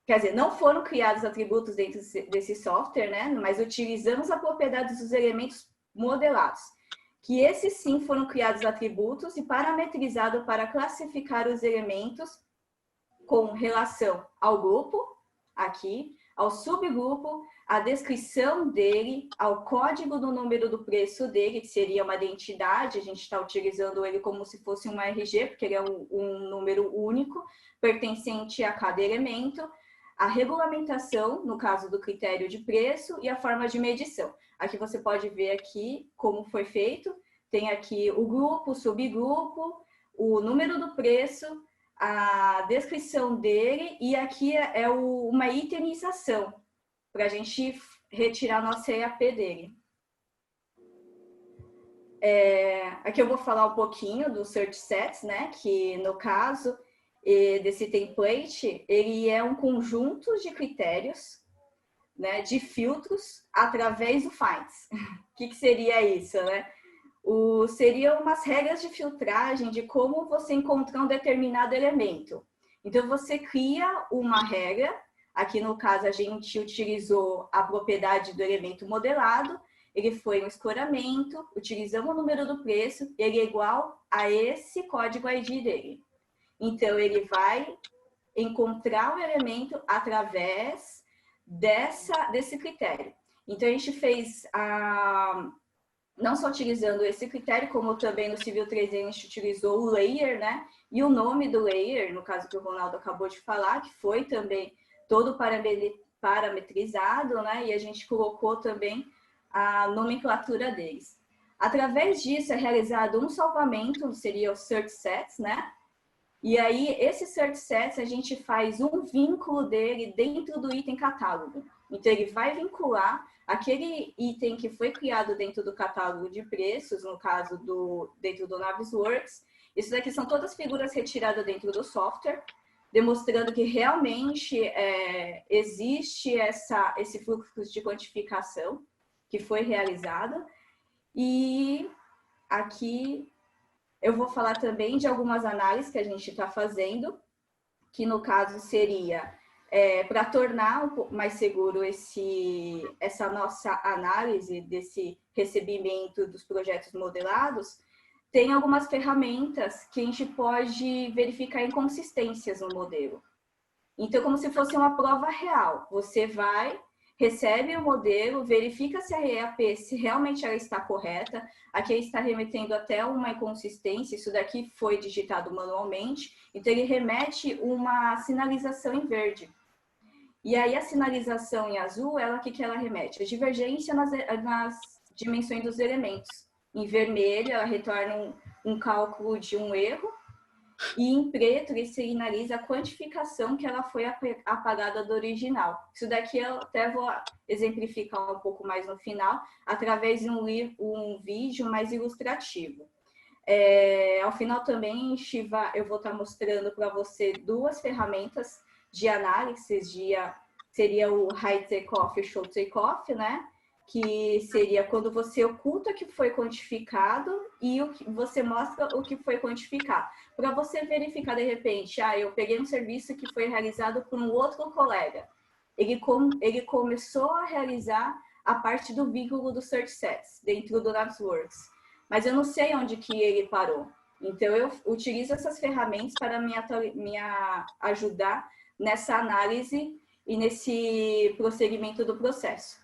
quer dizer, não foram criados atributos dentro desse software, né, mas utilizamos a propriedade dos elementos modelados, que esses sim foram criados atributos e parametrizados para classificar os elementos com relação ao grupo, aqui, ao subgrupo, a descrição dele, ao código do número do preço dele, que seria uma identidade, a gente está utilizando ele como se fosse um RG, porque ele é um número único, pertencente a cada elemento, a regulamentação, no caso do critério de preço, e a forma de medição. Aqui você pode ver aqui como foi feito, tem aqui o grupo, o subgrupo, o número do preço, a descrição dele, e aqui é uma itemização, para a gente retirar nossa EAP dele. Aqui eu vou falar um pouquinho do Search Sets, né? Que no caso desse template, ele é um conjunto de critérios, né? De filtros através do Finds. O que seria isso, né? Seriam umas regras de filtragem de como você encontrar um determinado elemento. Então, você cria uma regra, aqui no caso a gente utilizou a propriedade do elemento modelado, ele foi um escoramento, utilizamos o número do preço, ele é igual a esse código ID dele. Então, ele vai encontrar o elemento através desse critério. Então, a gente fez não só utilizando esse critério, como também no Civil 3D a gente utilizou o layer, né? E o nome do layer, no caso que o Ronaldo acabou de falar, que foi também todo parametrizado, né? E a gente colocou também a nomenclatura deles. Através disso é realizado um salvamento, seria o Search Sets, né? E aí, esse Search Sets, a gente faz um vínculo dele dentro do item catálogo. Então, ele vai vincular aquele item que foi criado dentro do catálogo de preços, no caso dentro do Navisworks. Isso daqui são todas figuras retiradas dentro do software, demonstrando que realmente existe esse fluxo de quantificação que foi realizado. E aqui eu vou falar também de algumas análises que a gente está fazendo, que no caso seria para tornar um pouco mais seguro essa nossa análise desse recebimento dos projetos modelados. Tem algumas ferramentas que a gente pode verificar inconsistências no modelo. Então, como se fosse uma prova real. Você recebe o modelo, verifica se a EAP, se realmente ela está correta. Aqui ele está remetendo até uma inconsistência, isso daqui foi digitado manualmente. Então, ele remete uma sinalização em verde. E aí, a sinalização em azul, o que ela remete? A divergência nas dimensões dos elementos. Em vermelho, ela retorna um cálculo de um erro. E em preto, ele sinaliza a quantificação que ela foi apagada do original. Isso daqui eu até vou exemplificar um pouco mais no final, através de um vídeo mais ilustrativo. Ao final também, eu vou estar mostrando para você duas ferramentas de análise, seria o High Takeoff e Show Takeoff, né? Que seria quando você oculta o que foi quantificado e você mostra o que foi quantificado. Para você verificar, de repente, eu peguei um serviço que foi realizado por um outro colega. Ele começou a realizar a parte do vínculo do Search Sets, dentro do Navisworks. Mas eu não sei onde que ele parou. Então, eu utilizo essas ferramentas para me ajudar nessa análise e nesse prosseguimento do processo.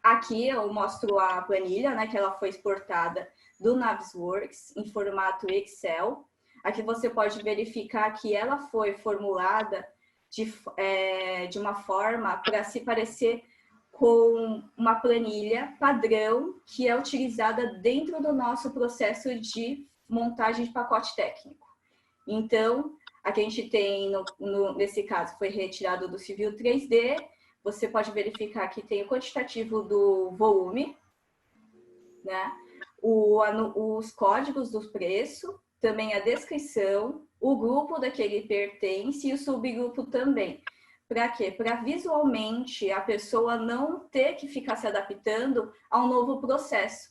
Aqui eu mostro a planilha, né, que ela foi exportada do Navisworks em formato Excel. Aqui você pode verificar que ela foi formulada de uma forma para se parecer com uma planilha padrão que é utilizada dentro do nosso processo de montagem de pacote técnico. Então, aqui a gente tem, nesse caso, foi retirado do Civil 3D. Você pode verificar que tem o quantitativo do volume, né? Os códigos do preço, também a descrição, o grupo daquele pertence e o subgrupo também. Para quê? Para visualmente a pessoa não ter que ficar se adaptando a um novo processo.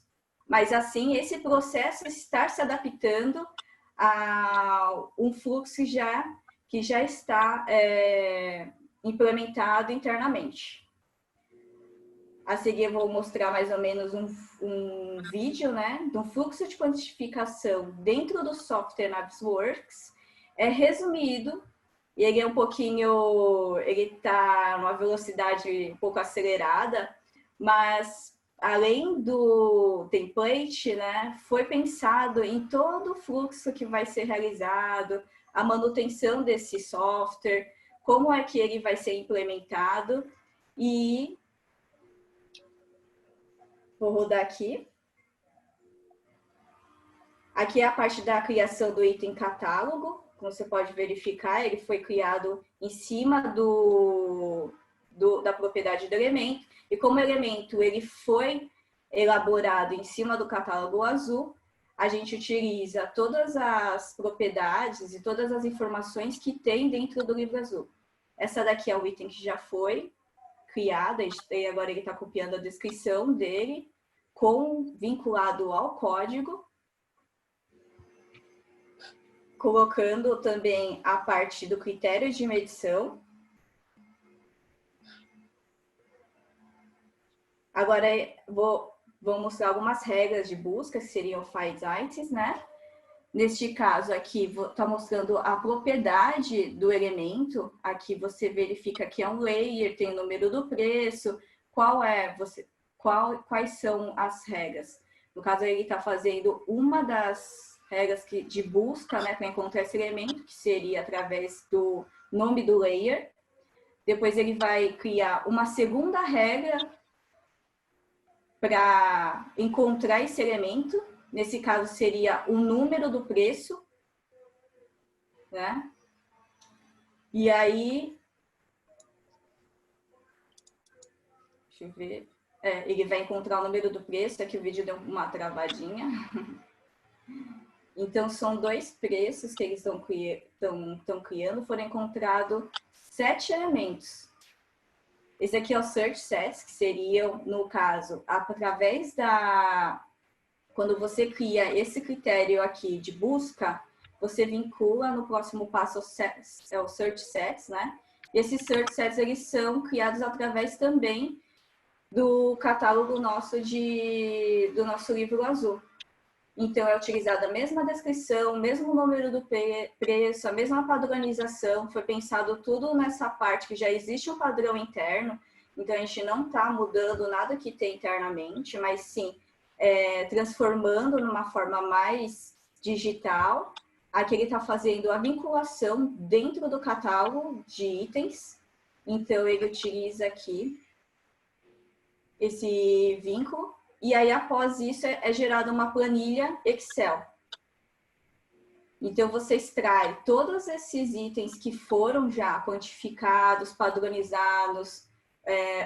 Mas assim, esse processo estar se adaptando a um fluxo que já está implementado internamente. A seguir eu vou mostrar mais ou menos um vídeo, né, de um fluxo de quantificação dentro do software Navisworks. É resumido e ele é um pouquinho, ele está numa velocidade um pouco acelerada, mas além do template, né, foi pensado em todo o fluxo que vai ser realizado, a manutenção desse software, como é que ele vai ser implementado, e vou rodar aqui. Aqui é a parte da criação do item catálogo, como você pode verificar, ele foi criado em cima da propriedade do elemento, e como o elemento ele foi elaborado em cima do catálogo azul, a gente utiliza todas as propriedades e todas as informações que tem dentro do livro azul. Essa daqui é o item que já foi criado, agora ele está copiando a descrição dele, vinculado ao código, colocando também a parte do critério de medição. Agora vou mostrar algumas regras de busca, que seriam find items, né? Neste caso aqui, está mostrando a propriedade do elemento. Aqui você verifica que é um layer, tem o número do preço, quais são as regras. No caso, ele está fazendo uma das regras de busca, né, para encontrar esse elemento, que seria através do nome do layer. Depois ele vai criar uma segunda regra para encontrar esse elemento. Nesse caso, seria o número do preço, né? E aí, deixa eu ver. Ele vai encontrar o número do preço. Aqui o vídeo deu uma travadinha. Então, são 2 preços que eles estão criando. Foram encontrados 7 elementos. Esse aqui é o search sets, que seriam, no caso, através quando você cria esse critério aqui de busca, você vincula no próximo passo o search sets, né? E esses search sets, eles são criados através também do catálogo nosso do nosso livro azul. Então, é utilizada a mesma descrição, o mesmo número do preço, a mesma padronização, foi pensado tudo nessa parte que já existe um padrão interno, então a gente não está mudando nada que tem internamente, mas sim transformando numa forma mais digital. Aqui ele está fazendo a vinculação dentro do catálogo de itens, então ele utiliza aqui esse vínculo. E aí, após isso, é gerada uma planilha Excel. Então, você extrai todos esses itens que foram já quantificados, padronizados,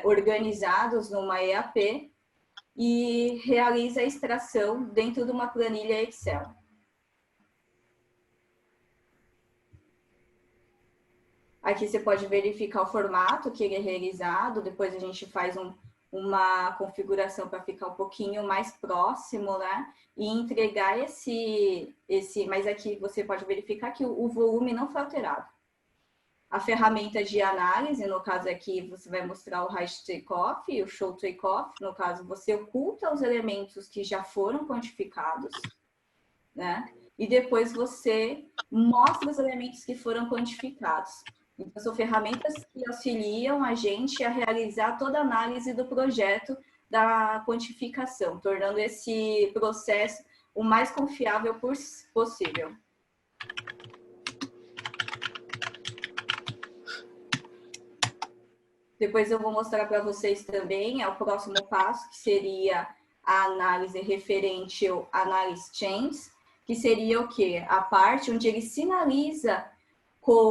organizados numa EAP e realiza a extração dentro de uma planilha Excel. Aqui você pode verificar o formato que ele é realizado, depois a gente faz uma configuração para ficar um pouquinho mais próximo, né? E entregar mas aqui você pode verificar que o volume não foi alterado. A ferramenta de análise, no caso aqui, você vai mostrar o hide takeoff e o show takeoff. No caso, você oculta os elementos que já foram quantificados, né? E depois você mostra os elementos que foram quantificados. Então, são ferramentas que auxiliam a gente a realizar toda a análise do projeto da quantificação, tornando esse processo o mais confiável possível. Depois eu vou mostrar para vocês também o próximo passo, que seria a análise referente ao Analysis Chains, que seria o quê? A parte onde ele sinaliza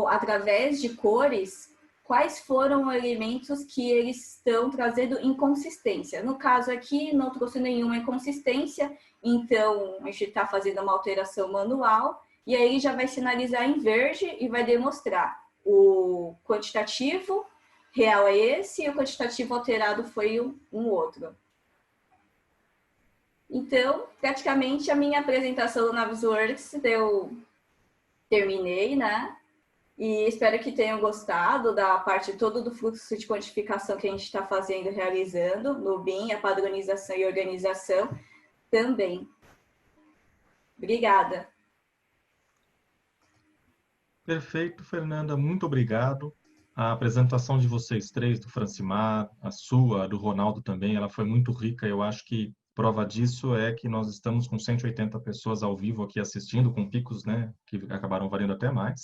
através de cores, quais foram os elementos que eles estão trazendo inconsistência. No caso aqui, não trouxe nenhuma inconsistência, então a gente está fazendo uma alteração manual, e aí ele já vai sinalizar em verde e vai demonstrar o quantitativo real é esse, e o quantitativo alterado foi um outro. Então, praticamente a minha apresentação do Navisworks eu terminei, né? E espero que tenham gostado da parte toda do fluxo de quantificação que a gente está fazendo, realizando no BIM, a padronização e organização também. Obrigada. Perfeito, Fernanda, muito obrigado. A apresentação de vocês três, do Francimar, a sua, do Ronaldo também, ela foi muito rica. Eu acho que prova disso é que nós estamos com 180 pessoas ao vivo aqui assistindo, com picos, né, que acabaram variando até mais.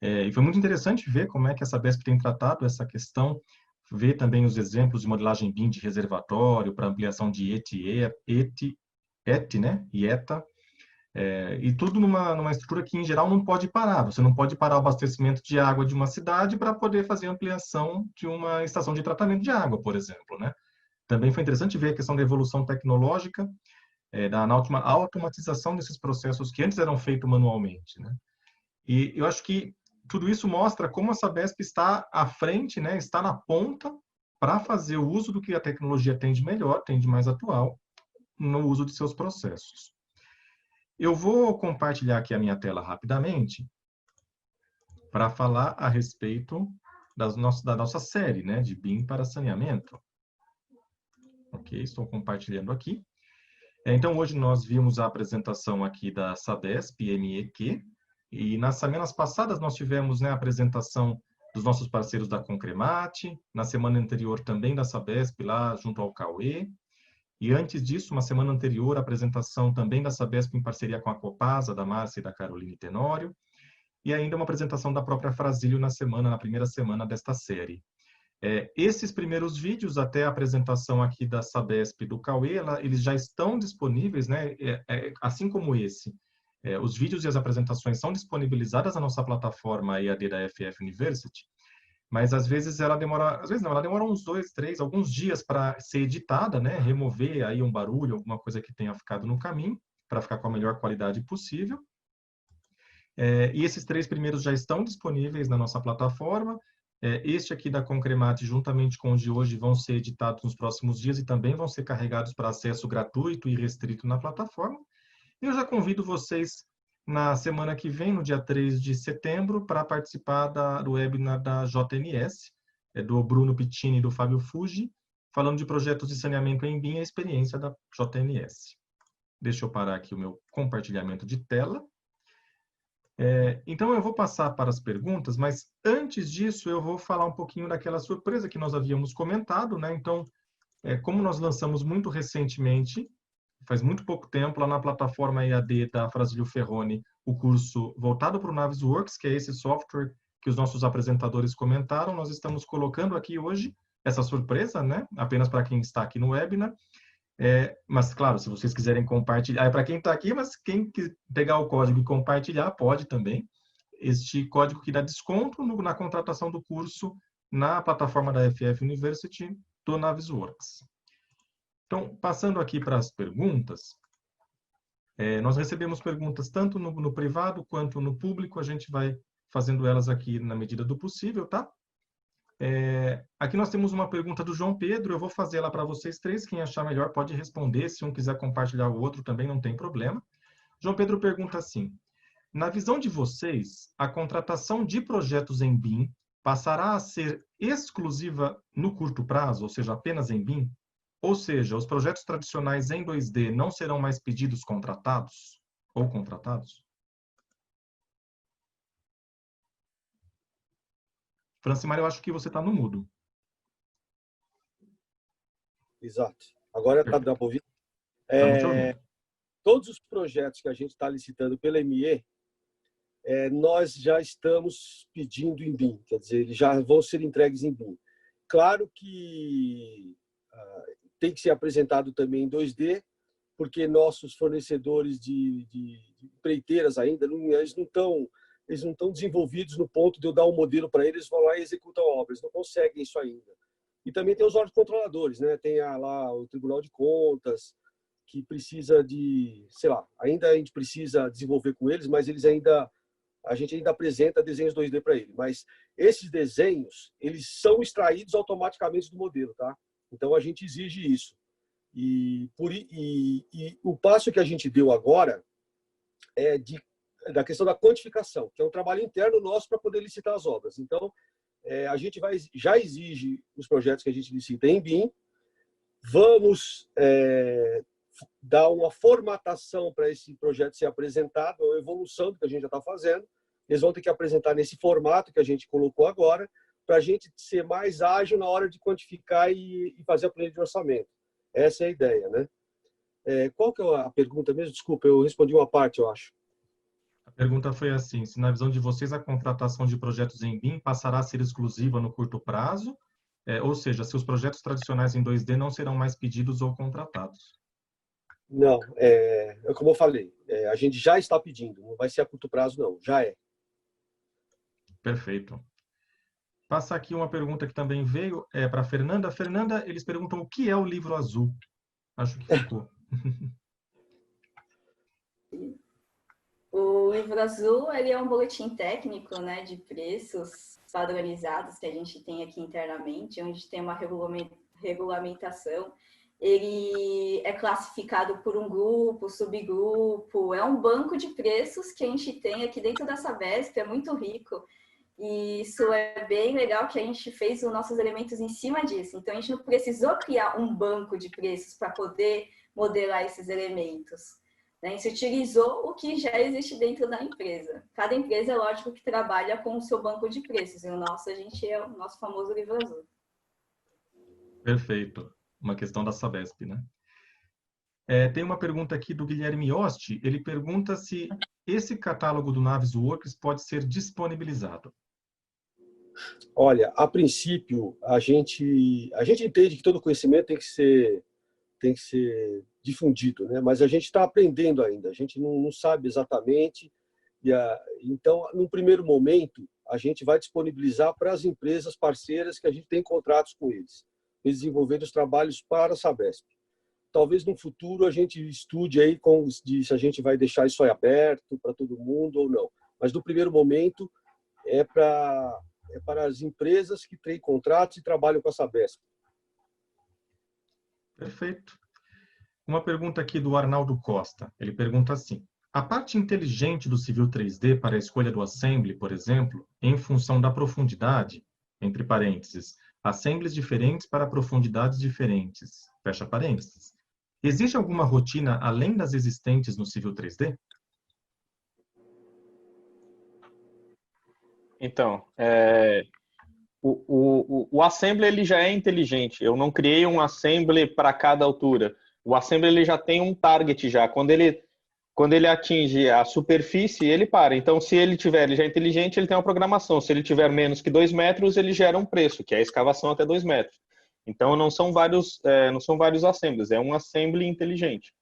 E foi muito interessante ver como é que a Sabesp tem tratado essa questão, ver também os exemplos de modelagem BIM de reservatório para ampliação de ET, né, e ETA, e tudo numa estrutura que, em geral, não pode parar. Você não pode parar o abastecimento de água de uma cidade para poder fazer ampliação de uma estação de tratamento de água, por exemplo, né? Também foi interessante ver a questão da evolução tecnológica, da automatização desses processos que antes eram feitos manualmente, né? E eu acho que tudo isso mostra como a Sabesp está à frente, né? Está na ponta para fazer o uso do que a tecnologia tem de melhor, tem de mais atual, no uso de seus processos. Eu vou compartilhar aqui a minha tela rapidamente para falar a respeito da nossa série, né, de BIM para saneamento. Ok, estou compartilhando aqui. Então, hoje nós vimos a apresentação aqui da Sabesp MEQ, e nas semanas passadas nós tivemos, né, a apresentação dos nossos parceiros da Concremate, na semana anterior também da Sabesp, lá junto ao Cauê. E antes disso, uma semana anterior, a apresentação também da Sabesp em parceria com a Copasa, da Márcia e da Caroline Tenório, e ainda uma apresentação da própria Frazilio na primeira semana desta série. Esses primeiros vídeos, até a apresentação aqui da Sabesp e do Cauê, eles já estão disponíveis, né? Assim como esse. Os vídeos e as apresentações são disponibilizadas na nossa plataforma EAD da FF University, mas às vezes ela demora, ela demora uns 2, 3, alguns dias para ser editada, né? Remover aí um barulho, alguma coisa que tenha ficado no caminho, para ficar com a melhor qualidade possível. E esses 3 primeiros já estão disponíveis na nossa plataforma. Este aqui da Concremate, juntamente com o de hoje, vão ser editados nos próximos dias e também vão ser carregados para acesso gratuito e restrito na plataforma. Eu já convido vocês na semana que vem, no dia 3 de setembro, para participar do webinar da JNS, do Bruno Pittini e do Fábio Fuji, falando de projetos de saneamento em BIM e a experiência da JNS. Deixa eu parar aqui o meu compartilhamento de tela. Então, eu vou passar para as perguntas, mas antes disso, eu vou falar um pouquinho daquela surpresa que nós havíamos comentado, né? Então, como nós lançamos muito recentemente, faz muito pouco tempo, lá na plataforma EAD da Frazilio Ferroni, o curso voltado para o Navisworks, que é esse software que os nossos apresentadores comentaram. Nós estamos colocando aqui hoje essa surpresa, né? Apenas para quem está aqui no webinar. Mas, claro, se vocês quiserem compartilhar, é para quem está aqui, mas quem pegar o código e compartilhar, pode também. Este código que dá desconto na contratação do curso na plataforma da FF University do Navisworks. Então, passando aqui para as perguntas, nós recebemos perguntas tanto no privado quanto no público, a gente vai fazendo elas aqui na medida do possível, tá? Aqui nós temos uma pergunta do João Pedro, eu vou fazer ela para vocês três, quem achar melhor pode responder, se um quiser compartilhar o outro também não tem problema. João Pedro pergunta assim: na visão de vocês, a contratação de projetos em BIM passará a ser exclusiva no curto prazo, ou seja, apenas em BIM? Ou seja, os projetos tradicionais em 2D não serão mais pedidos contratados ou contratados? Francimar, eu acho que você está no mudo. Exato. Agora está dando para ouvir? Estamos te ouvindo. Todos os projetos que a gente está licitando pela ME, nós já estamos pedindo em BIM, quer dizer, eles já vão ser entregues em BIM. Claro que tem que ser apresentado também em 2D, porque nossos fornecedores de empreiteiras ainda, eles não estão desenvolvidos no ponto de eu dar um modelo para eles, vão lá e executam a obra, eles não conseguem isso ainda. E também tem os órgãos controladores, né? Tem lá o Tribunal de Contas, que precisa de, sei lá, ainda a gente precisa desenvolver com eles, mas a gente ainda apresenta desenhos 2D para eles. Mas esses desenhos, eles são extraídos automaticamente do modelo, tá? Então a gente exige isso. E o passo que a gente deu agora é da questão da quantificação, que é um trabalho interno nosso para poder licitar as obras. Então, a gente já exige os projetos que a gente licita em BIM, vamos dar uma formatação para esse projeto ser apresentado, uma evolução do que a gente já está fazendo, eles vão ter que apresentar nesse formato que a gente colocou agora, para a gente ser mais ágil na hora de quantificar e fazer a planilha de orçamento. Essa é a ideia, né? Qual que é a pergunta mesmo? Desculpa, eu respondi uma parte, eu acho. A pergunta foi assim: se na visão de vocês a contratação de projetos em BIM passará a ser exclusiva no curto prazo, ou seja, se os projetos tradicionais em 2D não serão mais pedidos ou contratados. Não, como eu falei, a gente já está pedindo, não vai ser a curto prazo, não, já é. Perfeito. Passa aqui uma pergunta que também veio para a Fernanda. Fernanda, eles perguntam o que é o livro azul. Acho que ficou. O livro azul, ele é um boletim técnico, né, de preços padronizados que a gente tem aqui internamente, onde tem uma regulamentação. Ele é classificado por um grupo, subgrupo, é um banco de preços que a gente tem aqui dentro da Sabesp, é muito rico. E isso é bem legal, que a gente fez os nossos elementos em cima disso. Então, a gente não precisou criar um banco de preços para poder modelar esses elementos. A gente utilizou o que já existe dentro da empresa. Cada empresa, é lógico, que trabalha com o seu banco de preços. E o nosso, a gente é o nosso famoso livro azul. Perfeito. Uma questão da Sabesp, né? Tem uma pergunta aqui do Guilherme Osti. Ele pergunta se esse catálogo do Navisworks pode ser disponibilizado. Olha, a princípio, a gente entende que todo conhecimento tem que ser difundido, né? Mas a gente está aprendendo ainda, a gente não sabe exatamente. Então, no primeiro momento, a gente vai disponibilizar para as empresas parceiras que a gente tem contratos com eles desenvolvendo os trabalhos para a Sabesp. Talvez no futuro a gente estude aí se a gente vai deixar isso aí aberto para todo mundo ou não. Mas no primeiro momento é para as empresas que têm contratos e trabalham com a Sabesp. Perfeito. Uma pergunta aqui do Arnaldo Costa. Ele pergunta assim: a parte inteligente do Civil 3D para a escolha do assembly, por exemplo, em função da profundidade, entre parênteses, assemblies diferentes para profundidades diferentes, fecha parênteses. Existe alguma rotina além das existentes no Civil 3D? Então, o assembly ele já é inteligente. Eu não criei um assembly para cada altura. O assembly ele já tem um target já. Quando ele atinge a superfície, ele para. Então, se ele já é inteligente, ele tem uma programação. Se ele tiver menos que 2 metros, ele gera um preço, que é a escavação até 2 metros. Então, não são vários assemblies, é um assembly inteligente.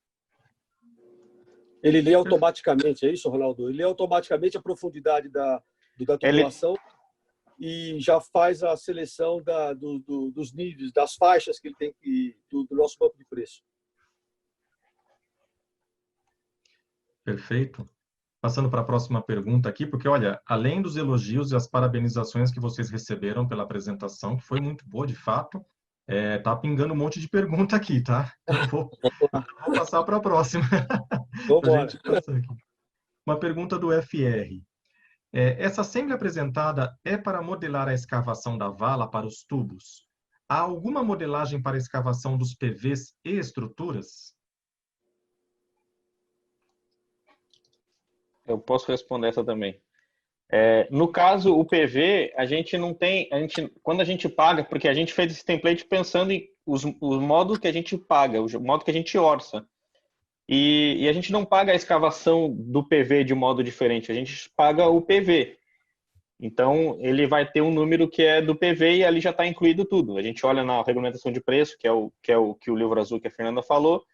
Ele lê automaticamente, é isso, Ronaldo? Ele lê automaticamente a profundidade da tubulação e já faz a seleção dos níveis, das faixas que ele tem do nosso banco de preço. Perfeito. Passando para a próxima pergunta aqui, porque, olha, além dos elogios e as parabenizações que vocês receberam pela apresentação, que foi muito boa, de fato, tá pingando um monte de pergunta aqui, tá? Eu vou passar para a próxima. Vamos Uma pergunta do FR. Essa assembly apresentada é para modelar a escavação da vala para os tubos? Há alguma modelagem para a escavação dos PVs e estruturas? Eu posso responder essa também. No caso, o PV, a gente não tem... quando a gente paga, porque a gente fez esse template pensando em os modos que a gente paga, o modo que a gente orça. E a gente não paga a escavação do PV de um modo diferente, a gente paga o PV. Então, ele vai ter um número que é do PV e ali já está incluído tudo. A gente olha na regulamentação de preço, que é o que o livro azul que a Fernanda falou,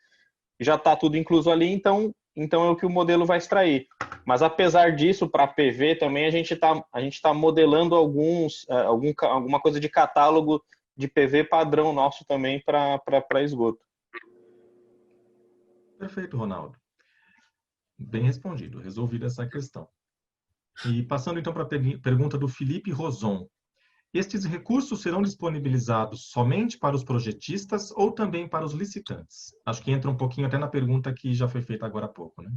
já está tudo incluso ali, então é o que o modelo vai extrair. Mas, apesar disso, para PV também a gente tá modelando alguma coisa de catálogo de PV padrão nosso também para esgoto. Perfeito, Ronaldo. Bem respondido, resolvida essa questão. E passando então para a pergunta do Felipe Roson. Estes recursos serão disponibilizados somente para os projetistas ou também para os licitantes? Acho que entra um pouquinho até na pergunta que já foi feita agora há pouco, né?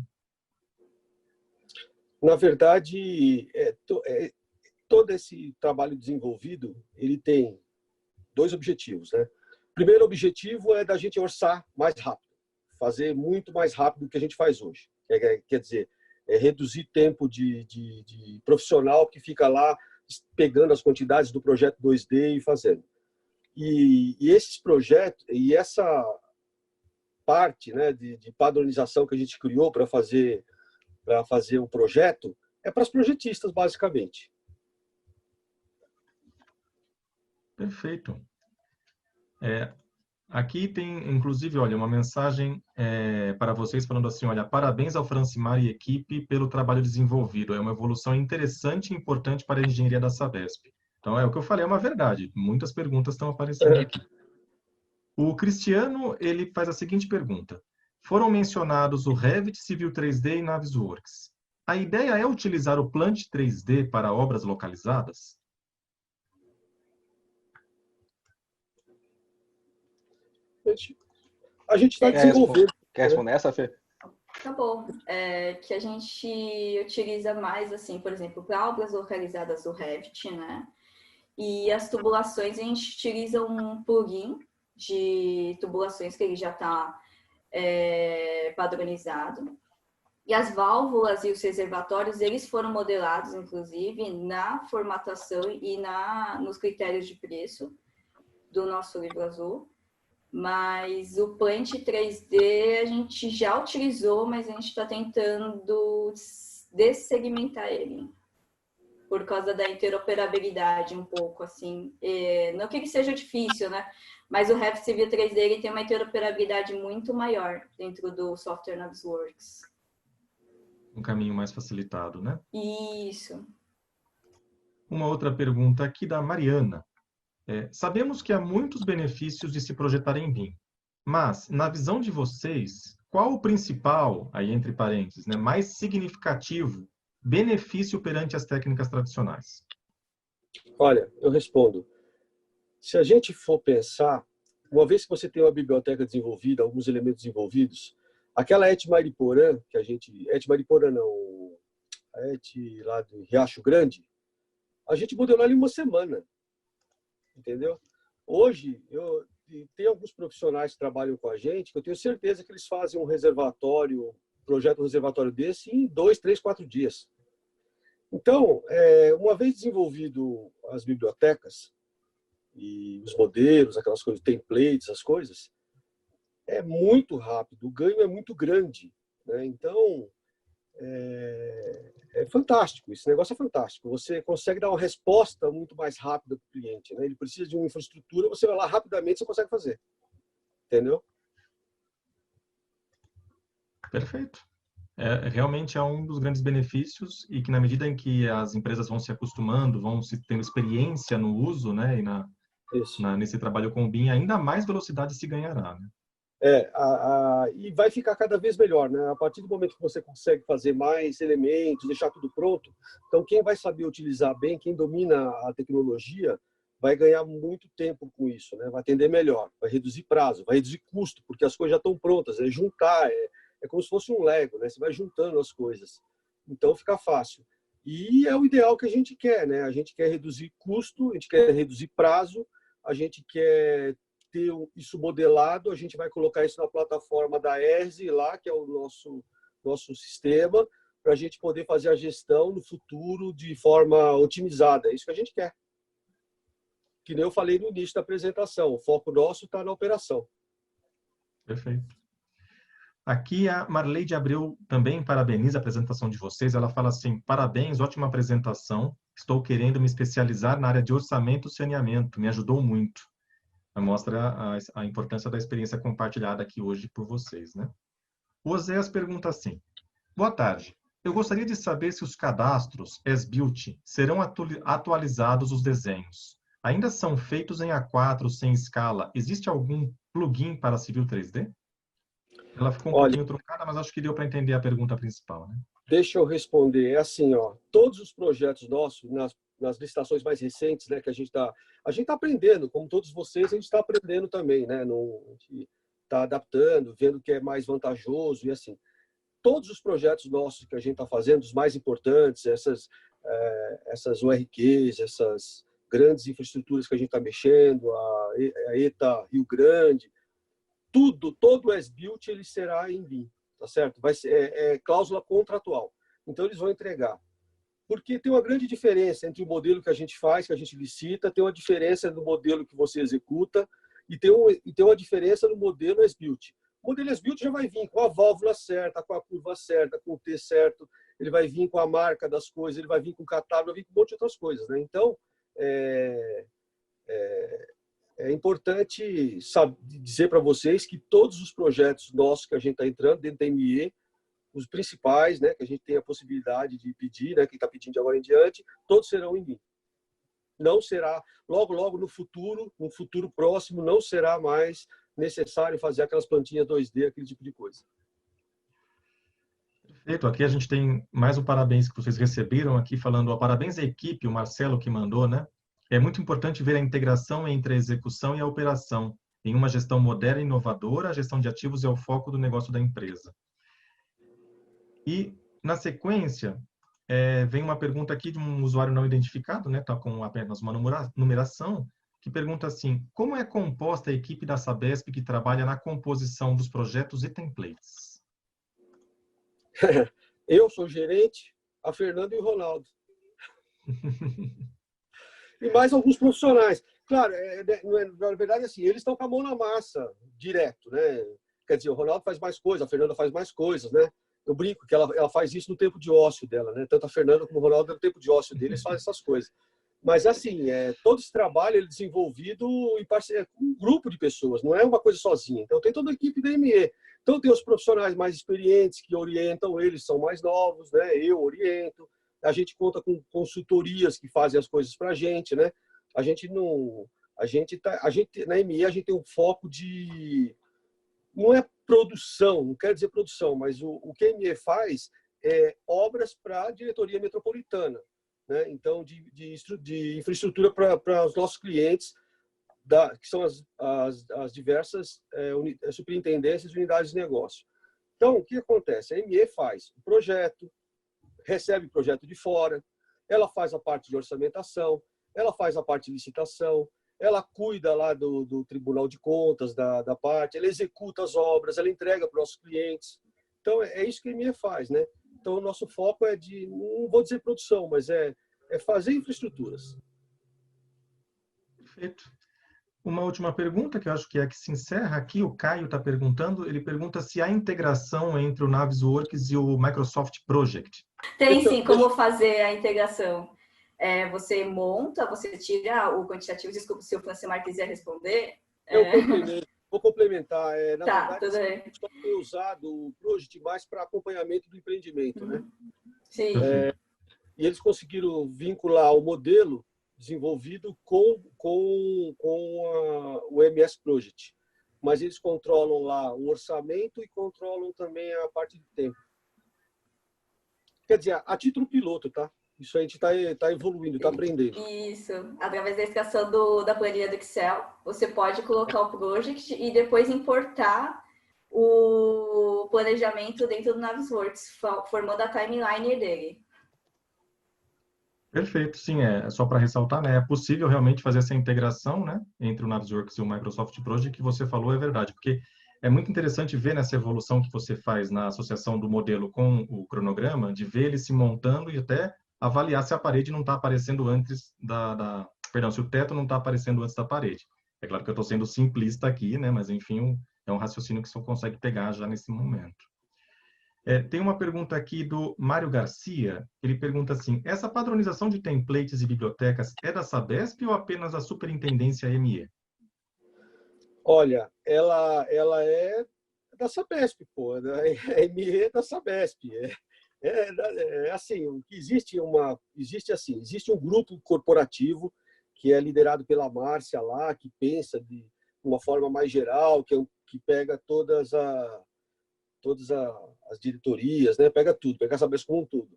Na verdade, todo esse trabalho desenvolvido, ele tem 2 objetivos, né? O primeiro objetivo é da gente orçar mais rápido, fazer muito mais rápido do que a gente faz hoje. Quer dizer, reduzir tempo de profissional que fica lá pegando as quantidades do projeto 2D e fazendo. E esses projetos, e essa parte, né, de padronização que a gente criou para fazer o projeto, é para os projetistas, basicamente. Perfeito. Aqui tem, inclusive, olha, uma mensagem para vocês falando assim, olha, parabéns ao Francimar e equipe pelo trabalho desenvolvido. É uma evolução interessante e importante para a engenharia da Sabesp. Então, é o que eu falei, é uma verdade. Muitas perguntas estão aparecendo aqui. O Cristiano, ele faz a seguinte pergunta. Foram mencionados o Revit, Civil 3D e Navisworks. A ideia é utilizar o Plant 3D para obras localizadas? A gente está desenvolvendo. Quer responder essa, Fê? Tá bom. Que a gente utiliza mais, assim, por exemplo, para obras localizadas do Revit, né? E as tubulações, a gente utiliza um plugin de tubulações que ele já está padronizado. E as válvulas e os reservatórios, eles foram modelados, inclusive, na formatação e nos critérios de preço do nosso livro azul. Mas o Plant 3D a gente já utilizou, mas a gente está tentando dessegmentar ele. Por causa da interoperabilidade um pouco, assim. Não que ele seja difícil, né? Mas o Revit Civil 3D ele tem uma interoperabilidade muito maior dentro do software Navisworks. Um caminho mais facilitado, né? Isso. Uma outra pergunta aqui da Mariana. Sabemos que há muitos benefícios de se projetar em BIM, mas, na visão de vocês, qual o principal, aí entre parênteses, né, mais significativo benefício perante as técnicas tradicionais? Olha, eu respondo. Se a gente for pensar, uma vez que você tem uma biblioteca desenvolvida, alguns elementos desenvolvidos, aquela ET Mariporã, que a gente... ET Mariporã não, a ET lá do Riacho Grande, a gente modelou ali uma semana. Entendeu? Hoje, tem alguns profissionais que trabalham com a gente, que eu tenho certeza que eles fazem um projeto reservatório desse em 2, 3, 4 dias. Então, uma vez desenvolvido as bibliotecas e os modelos, aquelas coisas, templates, as coisas, é muito rápido, o ganho é muito grande, né? Então, é fantástico, esse negócio é fantástico. Você consegue dar uma resposta muito mais rápida para o cliente, né? Ele precisa de uma infraestrutura, você vai lá rapidamente, você consegue fazer. Entendeu? Perfeito. Realmente é um dos grandes benefícios e que na medida em que as empresas vão se acostumando, vão se tendo experiência no uso, né, e nesse trabalho com o BIM, ainda mais velocidade se ganhará, né? E vai ficar cada vez melhor, né? A partir do momento que você consegue fazer mais elementos, deixar tudo pronto, então quem vai saber utilizar bem, quem domina a tecnologia, vai ganhar muito tempo com isso, né? Vai atender melhor, vai reduzir prazo, vai reduzir custo, porque as coisas já estão prontas, juntar, é como se fosse um Lego, né? Você vai juntando as coisas, então fica fácil. E é o ideal que a gente quer, né? A gente quer reduzir custo, a gente quer reduzir prazo, a gente quer ter isso modelado, a gente vai colocar isso na plataforma da ERSE lá, que é o nosso sistema, para a gente poder fazer a gestão no futuro de forma otimizada. É isso que a gente quer. Que nem eu falei no início da apresentação, o foco nosso está na operação. Perfeito. Aqui a Marleide Abreu também parabeniza a apresentação de vocês. Ela fala assim, parabéns, ótima apresentação. Estou querendo me especializar na área de orçamento e saneamento. Me ajudou muito. Mostra a importância da experiência compartilhada aqui hoje por vocês, né? O Oséias pergunta assim, boa tarde. Eu gostaria de saber se os cadastros as-built serão atualizados os desenhos. Ainda são feitos em A4 sem escala. Existe algum plugin para Civil 3D? Ela ficou um pouquinho truncada, mas acho que deu para entender a pergunta principal, né? Deixa eu responder. É assim, ó, todos os projetos nossos, nas licitações mais recentes, né, que a gente tá aprendendo, como todos vocês, a gente está aprendendo também, né? A gente está adaptando, vendo o que é mais vantajoso e assim. Todos os projetos nossos que a gente está fazendo, os mais importantes, essas URQs, essas grandes infraestruturas que a gente está mexendo, a ETA Rio Grande, todo o as-built ele será em BIM, tá certo? Vai ser cláusula contratual. Então, eles vão entregar. Porque tem uma grande diferença entre o modelo que a gente faz, que a gente licita, tem uma diferença no modelo que você executa e tem uma diferença no modelo as-built. O modelo as-built já vai vir com a válvula certa, com a curva certa, com o T certo, ele vai vir com a marca das coisas, ele vai vir com o catálogo, vai vir com um monte de outras coisas, né? Então, é importante dizer para vocês que todos os projetos nossos que a gente está entrando dentro da ME, os principais, né, que a gente tem a possibilidade de pedir, né, quem está pedindo de agora em diante, todos serão em BIM. Não será, logo no futuro próximo, não será mais necessário fazer aquelas plantinhas 2D, aquele tipo de coisa. Perfeito. Aqui a gente tem mais um parabéns que vocês receberam aqui, falando, ó, parabéns à equipe, o Marcelo que mandou, né? É muito importante ver a integração entre a execução e a operação. Em uma gestão moderna e inovadora, a gestão de ativos é o foco do negócio da empresa. E, na sequência, vem uma pergunta aqui de um usuário não identificado, né? Tá com apenas uma numeração, que pergunta assim: como é composta a equipe da Sabesp que trabalha na composição dos projetos e templates? Eu sou o gerente, a Fernanda e o Ronaldo. E mais alguns profissionais. Claro, na verdade, assim, eles estão com a mão na massa, direto, né? Quer dizer, o Ronaldo faz mais coisas, a Fernanda faz mais coisas, né? Eu brinco que ela faz isso no tempo de ócio dela, né? Tanto a Fernanda como o Ronaldo, no tempo de ócio deles, fazem essas coisas. Mas, assim, todo esse trabalho ele é desenvolvido em parceria com um grupo de pessoas, não é uma coisa sozinha. Então, tem toda a equipe da ME. Então, tem os profissionais mais experientes que orientam, eles são mais novos, né? Eu oriento. A gente conta com consultorias que fazem as coisas para a gente, né? A gente não... na ME, a gente tem um foco de... Não é produção, não quero dizer produção, mas o que a ME faz é obras para a diretoria metropolitana, né? Então, de infraestrutura para os nossos clientes, que são as diversas superintendências e unidades de negócio. Então, o que acontece? A ME faz o projeto, recebe o projeto de fora, ela faz a parte de orçamentação, ela faz a parte de licitação, ela cuida lá do Tribunal de Contas, da parte, ela executa as obras, ela entrega para os nossos clientes. Então, é isso que a ME faz, né? Então, o nosso foco é de, não vou dizer produção, mas é fazer infraestruturas. Perfeito. Uma última pergunta, que eu acho que é a que se encerra aqui, o Caio está perguntando, ele pergunta se há integração entre o Navisworks e o Microsoft Project. Tem sim, como fazer a integração. Você monta, você tira o quantitativo, desculpa se o Francimar quiser responder. Vou complementar. Na tá, verdade, a gente só tem usado o Project mais para acompanhamento do empreendimento, né? Sim. E eles conseguiram vincular o modelo desenvolvido com o MS Project. Mas eles controlam lá o orçamento e controlam também a parte de tempo. Quer dizer, a título piloto, tá? Isso a gente está evoluindo, está aprendendo. Isso. Através da extração da planilha do Excel, você pode colocar o project e depois importar o planejamento dentro do Navisworks, formando a timeline dele. Perfeito, sim, só para ressaltar, né? É possível realmente fazer essa integração, né, entre o Navisworks e o Microsoft Project, que você falou é verdade, porque é muito interessante ver nessa evolução que você faz na associação do modelo com o cronograma, de ver ele se montando e até avaliar se a parede não está aparecendo antes perdão, se o teto não está aparecendo antes da parede. É claro que eu estou sendo simplista aqui, né? Mas enfim, é um raciocínio que você consegue pegar já nesse momento. Tem uma pergunta aqui do Mário Garcia. Ele pergunta assim: essa padronização de templates e bibliotecas é da Sabesp ou apenas da Superintendência ME? Olha, ela é da Sabesp, pô. A ME é da Sabesp. Assim, o que existe um grupo corporativo que é liderado pela Márcia lá, que pensa de uma forma mais geral, que pega todas as diretorias, né? Pega tudo, pega a Sabesp como um todo.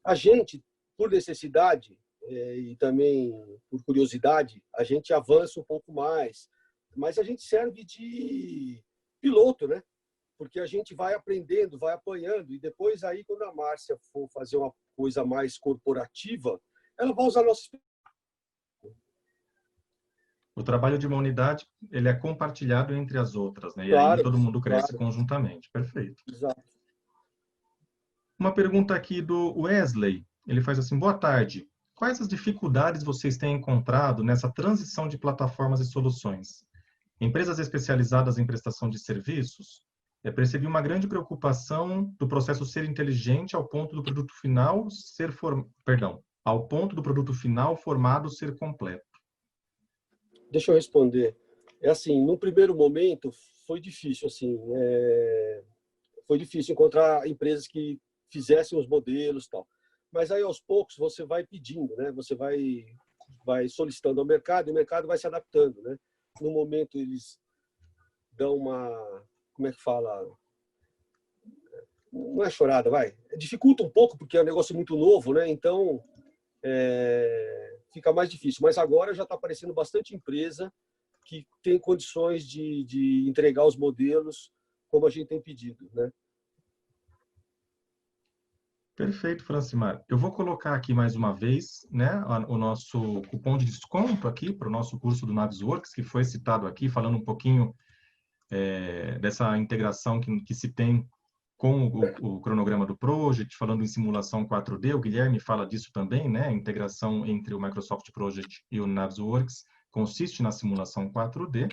A gente, por necessidade e também por curiosidade, a gente avança um pouco mais, mas a gente serve de piloto, né? Porque a gente vai aprendendo, vai apanhando, e depois aí, quando a Márcia for fazer uma coisa mais corporativa, ela vai usar nossa experiência. O trabalho de uma unidade, ele é compartilhado entre as outras, né? E Claro, aí todo mundo cresce claro. conjuntamente. Perfeito. Exato. Uma pergunta aqui do Wesley. Ele faz assim: boa tarde. Quais as dificuldades vocês têm encontrado nessa transição de plataformas e soluções? Empresas especializadas em prestação de serviços, percebi uma grande preocupação do processo ser inteligente ao ponto do produto final ao ponto do produto final formado ser completo. Deixa eu responder. É assim, no primeiro momento foi difícil, assim, foi difícil encontrar empresas que fizessem os modelos e tal. Mas aí aos poucos você vai pedindo, né? Você vai solicitando ao mercado e o mercado vai se adaptando, né? No momento eles dão como é que fala? Não é chorada, vai. Dificulta um pouco porque é um negócio muito novo, né? Então fica mais difícil. Mas agora já está aparecendo bastante empresa que tem condições de entregar os modelos como a gente tem pedido, né? Perfeito, Francimar. Eu vou colocar aqui mais uma vez, né, o nosso cupom de desconto aqui para o nosso curso do Navisworks, que foi citado aqui, falando um pouquinho dessa integração que se tem com o cronograma do Project, falando em simulação 4D. O Guilherme fala disso também, né? A integração entre o Microsoft Project e o Navisworks consiste na simulação 4D.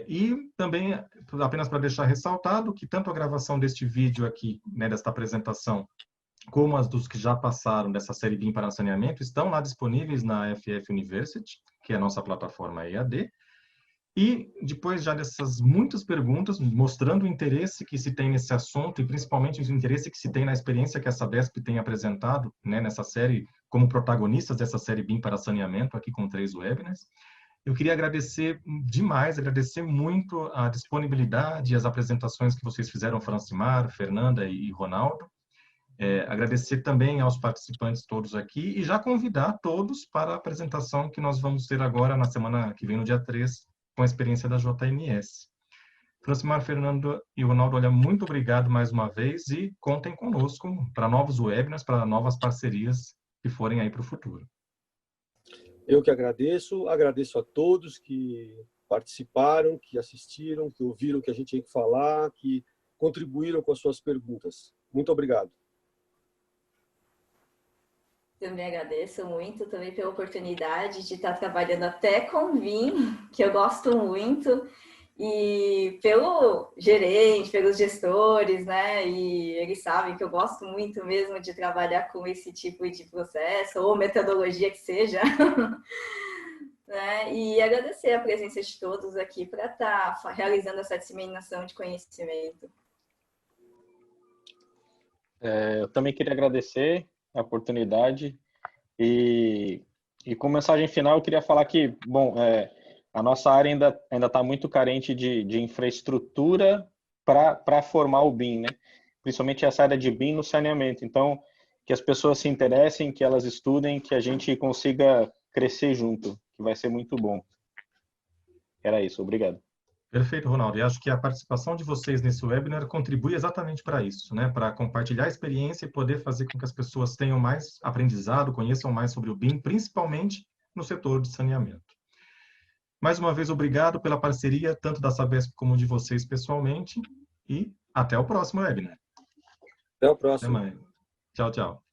E também, apenas para deixar ressaltado, que tanto a gravação deste vídeo aqui, né, desta apresentação, como as dos que já passaram dessa série BIM para saneamento, estão lá disponíveis na FF University, que é a nossa plataforma EAD. E depois já dessas muitas perguntas, mostrando o interesse que se tem nesse assunto e principalmente o interesse que se tem na experiência que a Sabesp tem apresentado, né, nessa série, como protagonistas dessa série BIM para saneamento, aqui com 3 webinars, eu queria agradecer demais, agradecer muito a disponibilidade e as apresentações que vocês fizeram, Francimar, Fernanda e Ronaldo. Agradecer também aos participantes todos aqui e já convidar todos para a apresentação que nós vamos ter agora na semana que vem, no dia 3, com a experiência da JMS. Francimar, Fernando e Ronaldo, olha, muito obrigado mais uma vez e contem conosco para novos webinars, para novas parcerias que forem aí para o futuro. Eu que agradeço a todos que participaram, que assistiram, que ouviram o que a gente tinha que falar, que contribuíram com as suas perguntas. Muito obrigado. Também agradeço muito também pela oportunidade de estar trabalhando até com BIM, que eu gosto muito, e pelo gerente, pelos gestores, né? E eles sabem que eu gosto muito mesmo de trabalhar com esse tipo de processo, ou metodologia que seja. Né? E agradecer a presença de todos aqui para estar realizando essa disseminação de conhecimento. Eu também queria agradecer a oportunidade e como mensagem final eu queria falar que, bom, a nossa área ainda está muito carente de infraestrutura para formar o BIM, né? Principalmente essa área de BIM no saneamento. Então, que as pessoas se interessem, que elas estudem, que a gente consiga crescer junto, que vai ser muito bom. Era isso, obrigado. Perfeito, Ronaldo. E acho que a participação de vocês nesse webinar contribui exatamente para isso, né? Para compartilhar a experiência e poder fazer com que as pessoas tenham mais aprendizado, conheçam mais sobre o BIM, principalmente no setor de saneamento. Mais uma vez, obrigado pela parceria, tanto da Sabesp como de vocês pessoalmente, e até o próximo webinar. Até o próximo. Até mais. Tchau, tchau.